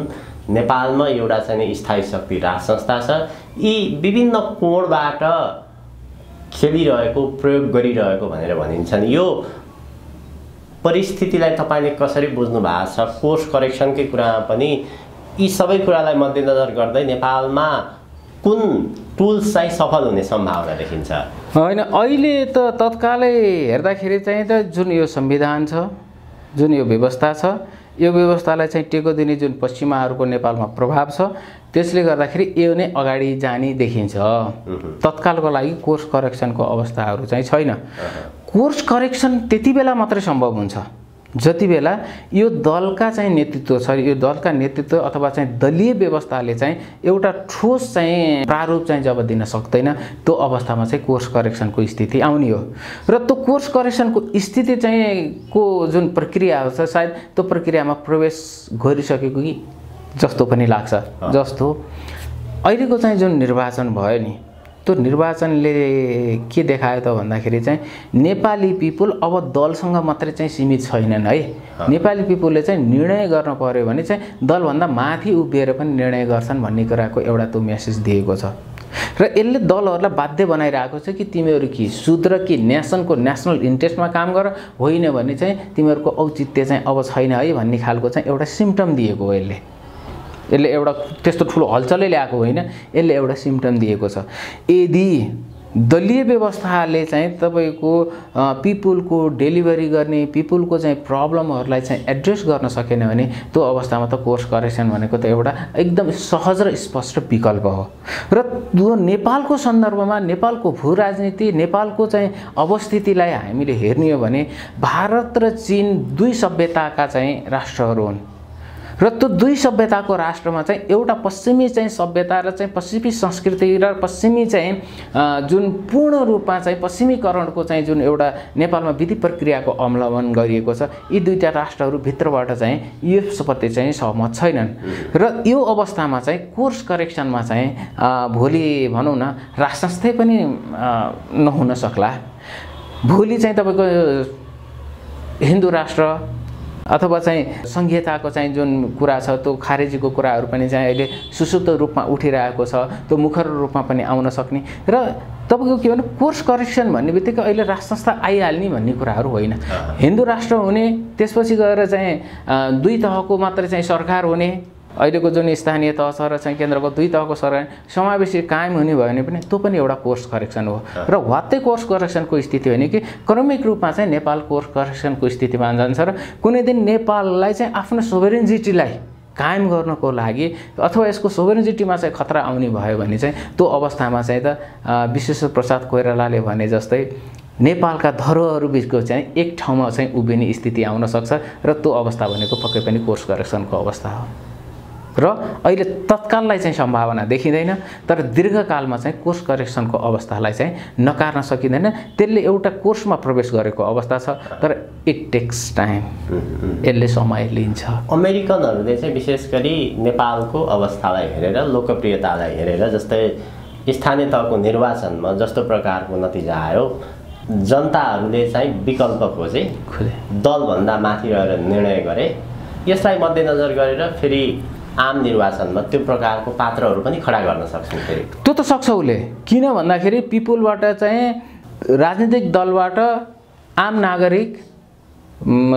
नेपालमा एउटा चाहिँ स्थायी शक्ति राज संस्था छ, यी विभिन्न कोणबाट खेलिरहेको प्रयोग गरिरहेको भनेर भनिन्छन्। यो परिस्थितिलाई तपाईँले कसरी बुझ्नु भएको छ? कोर्स करेक्सनकै कुरामा पनि यी सबै कुरालाई मध्यनजर गर्दै नेपालमा कुन टुल्स चाहिँ सफल हुने सम्भावना देखिन्छ?
होइन, अहिले त तत्कालै हेर्दाखेरि चाहिँ त जुन यो संविधान छ, जुन यो व्यवस्था छ, यो व्यवस्थालाई चाहिँ टेको दिने जुन पश्चिमाहरूको नेपालमा प्रभाव छ, त्यसले गर्दाखेरि यो नै अगाडि जाने देखिन्छ। तत्कालको लागि कोर्स करेक्सनको अवस्थाहरू चाहिँ छैन। कोर्स करेक्सन त्यति बेला मात्रै सम्भव हुन्छ जति बेला यो दलका चाहिँ नेतृत्व छ, यो दलका नेतृत्व अथवा चाहिँ दलीय व्यवस्थाले चाहिँ एउटा ठोस चाहिँ प्रारूप चाहिँ जब दिन सक्दैन, त्यो अवस्थामा चाहिँ कोर्स करेक्सनको स्थिति आउने हो। र त्यो कोर्स करेक्सनको स्थिति चाहिँ को जुन प्रक्रिया छ, सायद त्यो प्रक्रियामा प्रवेश गरिसकेको कि जस्तो पनि लाग्छ। जस्तो अहिलेको चाहिँ जुन निर्वाचन भयो नि, त्यो निर्वाचनले के देखायो त भन्दाखेरि चाहिँ नेपाली पिपुल अब दलसँग मात्रै चाहिँ सीमित छैनन् है। नेपाली पिपुलले चाहिँ निर्णय गर्न पर्यो भने चाहिँ दलभन्दा माथि उभिएर पनि निर्णय गर्छन् भन्ने कुराको एउटा त्यो मेसेज दिएको छ। र यसले दलहरूलाई बाध्य बनाइरहेको छ कि तिमीहरू कि शुद्र कि नेसनको नेसनल इन्ट्रेस्टमा काम गर, होइन भने चाहिँ तिमीहरूको औचित्य चाहिँ अब छैन है भन्ने खालको चाहिँ एउटा सिम्पटम दिएको हो। यसले एउटा त्यस्तो ठुलो हलचलै ल्याएको होइन, यसले एउटा सिम्पटम दिएको छ। यदि दलीय व्यवस्थाले चाहिँ तपाईँको पिपुलको डेलिभरी गर्ने, पिपुलको चाहिँ प्रब्लमहरूलाई चाहिँ एड्रेस गर्न सकेन भने त्यो अवस्थामा त कोर्स करेक्सन भनेको त एउटा एकदम सहज र स्पष्ट विकल्प हो। र त्यो नेपालको सन्दर्भमा नेपालको भू राजनीति, नेपालको चाहिँ अवस्थितिलाई हामीले हेर्ने हो भने भारत र चीन दुई सभ्यताका चाहिँ राष्ट्रहरू हुन्। र त्यो दुई सभ्यताको राष्ट्रमा चाहिँ एउटा पश्चिमी चाहिँ सभ्यता र चाहिँ पश्चिमी संस्कृति र पश्चिमी चाहिँ जुन पूर्ण रूपमा चाहिँ पश्चिमीकरणको चाहिँ जुन एउटा नेपालमा विधि प्रक्रियाको अवलम्बन गरिएको छ, यी दुईटा राष्ट्रहरू भित्रबाट चाहिँ यसप्रति चाहिँ सहमत छैनन्। र यो अवस्थामा चाहिँ कोर्स करेक्सनमा चाहिँ भोलि भनौँ न राज संस्थै पनि नहुन सक्ला। भोलि चाहिँ तपाईँको हिन्दू राष्ट्र अथवा चाहिँ संहिताको चाहिँ जुन कुरा छ त्यो खारेजीको कुराहरू पनि चाहिँ अहिले सुसुप्त रूपमा उठिरहेको छ, त्यो मुखर रूपमा पनि आउन सक्ने र तपाईँको के भने कोर्स करेक्सन भन्ने बित्तिकै अहिले राष्ट्र संस्था आइहाल्ने भन्ने कुराहरू होइन। हिन्दू राष्ट्र हुने, त्यसपछि गएर चाहिँ दुई तहको मात्रै चाहिँ सरकार हुने, अहिलेको जुन स्थानीय तह छ र चाहिँ केन्द्रको दुई तहको सरकार समावेशी कायम हुने भयो भने पनि त्यो पनि एउटा कोर्स करेक्सन हो। र वात्तै कोर्स करेक्सनको स्थिति होइन कि क्रमिक रूपमा चाहिँ नेपाल कोर्स करेक्सनको स्थितिमा जान्छ र कुनै दिन नेपाललाई चाहिँ आफ्नो सोभरेनिटीलाई कायम गर्नको लागि अथवा यसको सोभरेनिटीमा चाहिँ खतरा आउने भयो भने चाहिँ त्यो अवस्थामा चाहिँ त विश्वेश्वर प्रसाद कोइरालाले भने जस्तै नेपालका धरोहरहरू बिचको चाहिँ एक ठाउँमा चाहिँ उभिने स्थिति आउन सक्छ र त्यो अवस्था भनेको पक्कै पनि कोर्स करेक्सनको अवस्था हो। र अहिले तत्काललाई चाहिँ सम्भावना देखिँदैन, तर दीर्घकालमा चाहिँ कोर्स करेक्सनको अवस्थालाई चाहिँ नकार्न सकिँदैन। त्यसले एउटा कोर्समा प्रवेश गरेको अवस्था छ, तर इट टेक्स टाइम, यसले समय लिन्छ।
अमेरिकनहरूले चाहिँ विशेष गरी नेपालको अवस्थालाई हेरेर, लोकप्रियतालाई हेरेर, जस्तै स्थानीय तहको निर्वाचनमा जस्तो प्रकारको नतिजा आयो, जनताहरूले चाहिँ विकल्प खोजे, दलभन्दा माथि रहेर निर्णय गरे। यसलाई मध्यनजर गरेर फेरि आम निर्वाचनमा त्यो प्रकारको पात्रहरू पनि खडा गर्न सक्छन्। फेरि
त्यो त सक्छ उसले, किन भन्दाखेरि पिपुलबाट चाहिँ राजनीतिक दलबाट आम नागरिक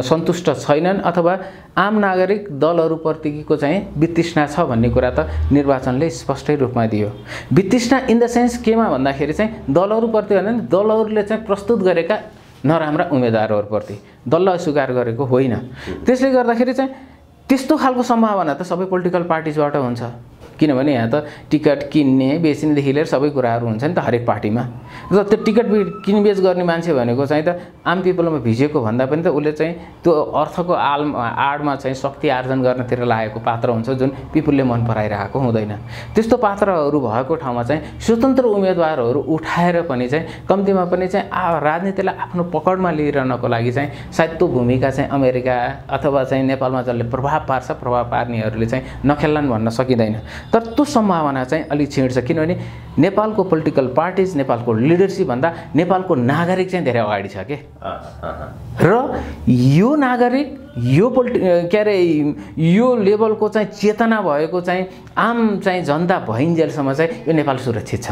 सन्तुष्ट छैनन् अथवा आम नागरिक दलहरूप्रतिको चाहिँ वितृष्णा छ भन्ने कुरा त निर्वाचनले स्पष्टै रूपमा दियो। वितृष्णा इन द सेन्स केमा भन्दाखेरि चाहिँ दलहरूप्रति होइन, दलहरूले चाहिँ प्रस्तुत गरेका नराम्रा उम्मेदवारहरूप्रति दललाई स्वीकार गरेको होइन। त्यसले गर्दाखेरि चाहिँ त्यस्तो खालको सम्भावना त सबै पोलिटिकल पार्टिजबाट हुन्छ, किनभने यहाँ त टिकट किन्ने बेच्नेदेखि लिएर सबै कुराहरू हुन्छ नि त हरेक पार्टीमा। र त्यो टिकट किनबेच गर्ने मान्छे भनेको चाहिँ त आम पिपलमा भिजेको भन्दा पनि त उसले चाहिँ त्यो अर्थको आडमा चाहिँ शक्ति आर्जन गर्नतिर लागेको पात्र हुन्छ, जुन पिपुलले मन पराइरहेको हुँदैन। त्यस्तो पात्रहरू भएको ठाउँमा चाहिँ स्वतन्त्र उम्मेदवारहरू उठाएर पनि चाहिँ कम्तीमा पनि चाहिँ राजनीतिलाई आफ्नो पकडमा लिइरहनको लागि चाहिँ सायद त्यो भूमिका चाहिँ अमेरिका अथवा चाहिँ नेपालमा जसले प्रभाव पार्छ, प्रभाव पार्नेहरूले चाहिँ नखेल्लान् भन्न सकिँदैन। तर त्यो सम्भावना चाहिँ अलिक छिड्छ, किनभने नेपालको पोलिटिकल पार्टिज, नेपालको लिडरसिप भन्दा नेपालको नागरिक चाहिँ धेरै अगाडि छ के। र यो नागरिक यो यो लेभलको चाहिँ चेतना भएको चाहिँ आम चाहिँ जनता भइन्जेलसम्म चाहिँ यो नेपाल सुरक्षित छ।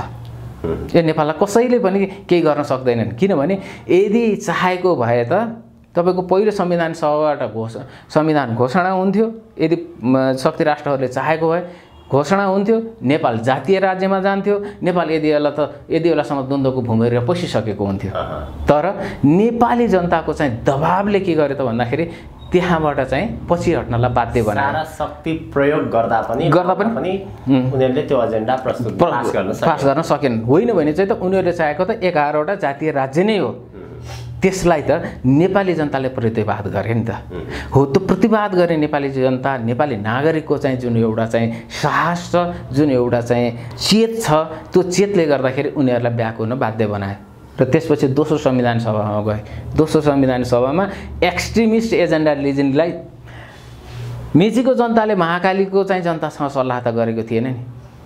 यो नेपाललाई कसैले पनि केही गर्न सक्दैनन्, किनभने यदि चाहेको भए त तपाईको पहिलो संविधान सभाबाट संविधान घोषणा हुन्थ्यो, यदि शक्ति राष्ट्रहरूले चाहेको भए घोषणा हुन्थ्यो, नेपाल जातीय राज्यमा जान्थ्यो, नेपाल यदि बेलासम्म द्वन्द्वको भूमिमा पसिसकेको हुन्थ्यो। तर नेपाली जनताको चाहिँ दबावले के गर्यो त भन्दाखेरि त्यहाँबाट चाहिँ पछि हट्नलाई बाध्य बनायो।
सारा शक्ति प्रयोग गर्दा पनि उनीहरूले त्यो एजेन्डा
पास गर्न सकेन। होइन भने चाहिँ त उनीहरूले चाहेको त 11वटा जातीय राज्य नै हो, त्यसलाई त नेपाली जनताले प्रतिवाद गरे नि त। हो, त्यो प्रतिवाद गरे नेपाली जनता, नेपाली नागरिकको चाहिँ जुन एउटा चाहिँ साहस छ, जुन एउटा चाहिँ चेत छ, त्यो चेतले गर्दाखेरि उनीहरूलाई ब्याक हुन बाध्य बनायो। र त्यसपछि दोस्रो संविधान सभामा गए। दोस्रो संविधान सभामा एक्सट्रिमिस्ट एजेन्डा लिजनलाई मेचीको जनताले महाकालीको चाहिँ जनतासँग सल्लाह त गरेको थिएन नि।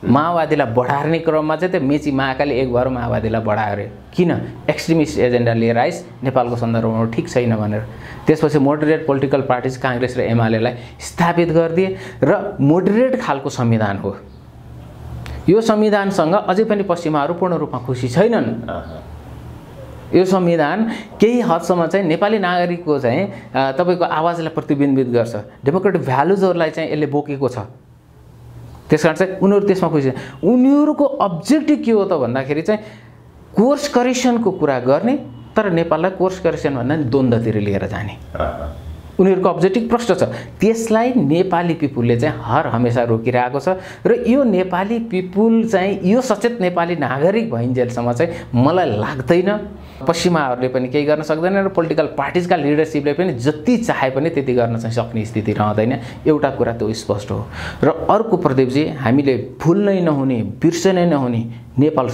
माओवादीलाई बढार्ने क्रममा चाहिँ त्यो मेची महाकाली एक भएर माओवादीलाई बढायो अरे। किन? एक्सट्रिमिस्ट एजेन्डा लिएर आइस, नेपालको सन्दर्भमा ठिक छैन भनेर। त्यसपछि मोडरेट पोलिटिकल पार्टिज काङ्ग्रेस र एमालेलाई स्थापित गरिदिए र मोडरेट खालको संविधान हो यो। संविधानसँग अझै पनि पश्चिमाहरू पूर्ण रूपमा खुसी छैनन्। यो संविधान केही हदसम्म चाहिँ नेपाली नागरिकको चाहिँ तपाईको आवाजलाई प्रतिबिम्बित गर्छ, डेमोक्रेटिक भ्यालुजहरूलाई चाहिँ यसले बोकेको छ। त्यसकारण चाहिँ उनीहरू त्यसमा खुसी छन्। उनीहरूको अब्जेक्टिभ के हो त भन्दाखेरि चाहिँ कोर्स करेक्सनको कुरा गर्ने, तर नेपाललाई कोर्स करेक्सन भन्दा द्वन्द्वतिर लिएर जाने उनीहरूको अब्जेक्टिभ प्रष्ट छ। त्यसलाई नेपाली पिपुलले चाहिँ हर हमेसा रोकिरहेको छ। र यो नेपाली पिपुल चाहिँ यो सचेत नेपाली नागरिक भइन्जेलसम्म चाहिँ मलाई लाग्दैन पश्चिमाहरूले पनि केही गर्न सक्दैन र पोलिटिकल पार्टिजका लिडरसिपले पनि जति चाहे पनि त्यति गर्न चाहिँ सक्ने स्थिति रहँदैन। एउटा कुरा त्यो स्पष्ट हो। र अर्को प्रदीपजी, हामीले भुल्नै नहुने, बिर्सनै नहुने नेपाल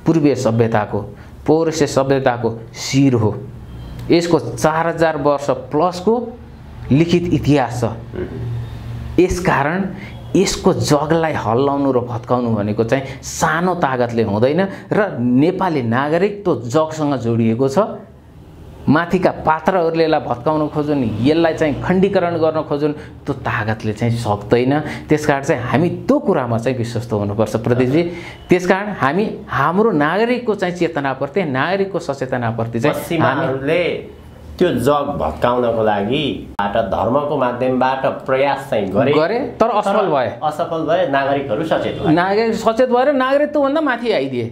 पूर्वीय सभ्यताको, पौरस्त्य सभ्यताको शिर हो। यसको 4000 वर्ष प्लसको लिखित इतिहास छ। यसकारण यसको जगलाई हल्लाउनु र भत्काउनु भनेको चाहिँ सानो तागतले हुँदैन। र नेपाली नागरिक त्यो जगसँग जोडिएको छ। माथिका पात्रहरूले यसलाई भत्काउन खोजुन्, यसलाई चाहिँ खण्डीकरण गर्न खोजुन्, त्यो तागतले चाहिँ सक्दैन। त्यसकारण चाहिँ हामी त्यो कुरामा चाहिँ विश्वस्त हुनुपर्छ प्रदीपजी। त्यसकारण हामी हाम्रो नागरिकको चाहिँ चेतनाप्रति, नागरिकको सचेतनाप्रति चाहिँ
हामीले त्यो जग भत्काउनको लागि धर्मको माध्यमबाट प्रयास चाहिँ गरे,
तर असफल भए।
नागरिकहरू सचेत
भएर नागरिकत्वभन्दा माथि आइदिए।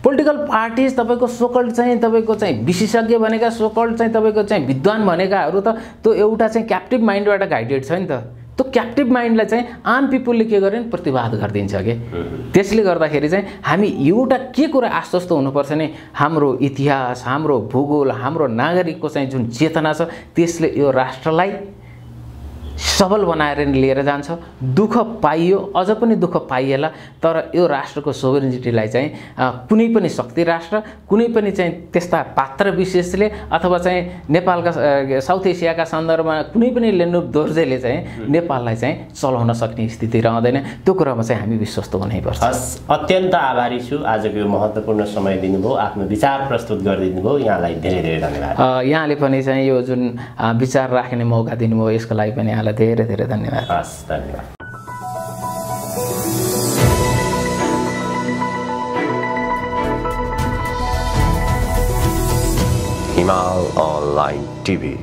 पोलिटिकल पार्टिज तपाईँको सोकल्ड चाहिँ तपाईँको चाहिँ विशेषज्ञ भनेका, सोकल्ड चाहिँ तपाईँको चाहिँ विद्वान भनेकाहरू त त्यो एउटा चाहिँ क्याप्टिभ माइन्डबाट गाइडेड छ नि त। त्यो क्याप्टिभ माइन्डलाई चाहिँ आम पिपुलले के गर्यो भने प्रतिवाद गरिदिन्छ कि। त्यसले गर्दाखेरि चाहिँ हामी एउटा के कुरा आश्वस्त हुनुपर्छ भने हाम्रो इतिहास, हाम्रो भूगोल, हाम्रो नागरिकको चाहिँ जुन चेतना छ त्यसले यो राष्ट्रलाई सबल बनाएर लिएर जान्छ। दुःख पाइयो, अझ पनि दुःख पाइएला, तर यो राष्ट्रको सोभरेनिटीलाई चाहिँ कुनै पनि शक्ति राष्ट्र, कुनै पनि चाहिँ त्यस्ता पात्र विशेषले अथवा चाहिँ नेपालका साउथ एसियाका सन्दर्भमा कुनै पनि लेन्डुप दोर्जेले चाहिँ नेपाललाई चाहिँ चलाउन सक्ने स्थिति रहँदैन। त्यो कुरामा चाहिँ हामी विश्वस्त हुनैपर्छ।
अत्यन्त आभारी छु, आजको यो महत्त्वपूर्ण समय दिनुभयो, आफ्नो विचार प्रस्तुत गरिदिनु भयो, यहाँलाई धेरै धेरै धन्यवाद।
यहाँले पनि चाहिँ यो जुन विचार राख्ने मौका दिनुभयो यसको लागि पनि यहाँलाई धेरै धेरै धन्यवाद।
धन्यवाद। हिमाल अनलाइन टिभी।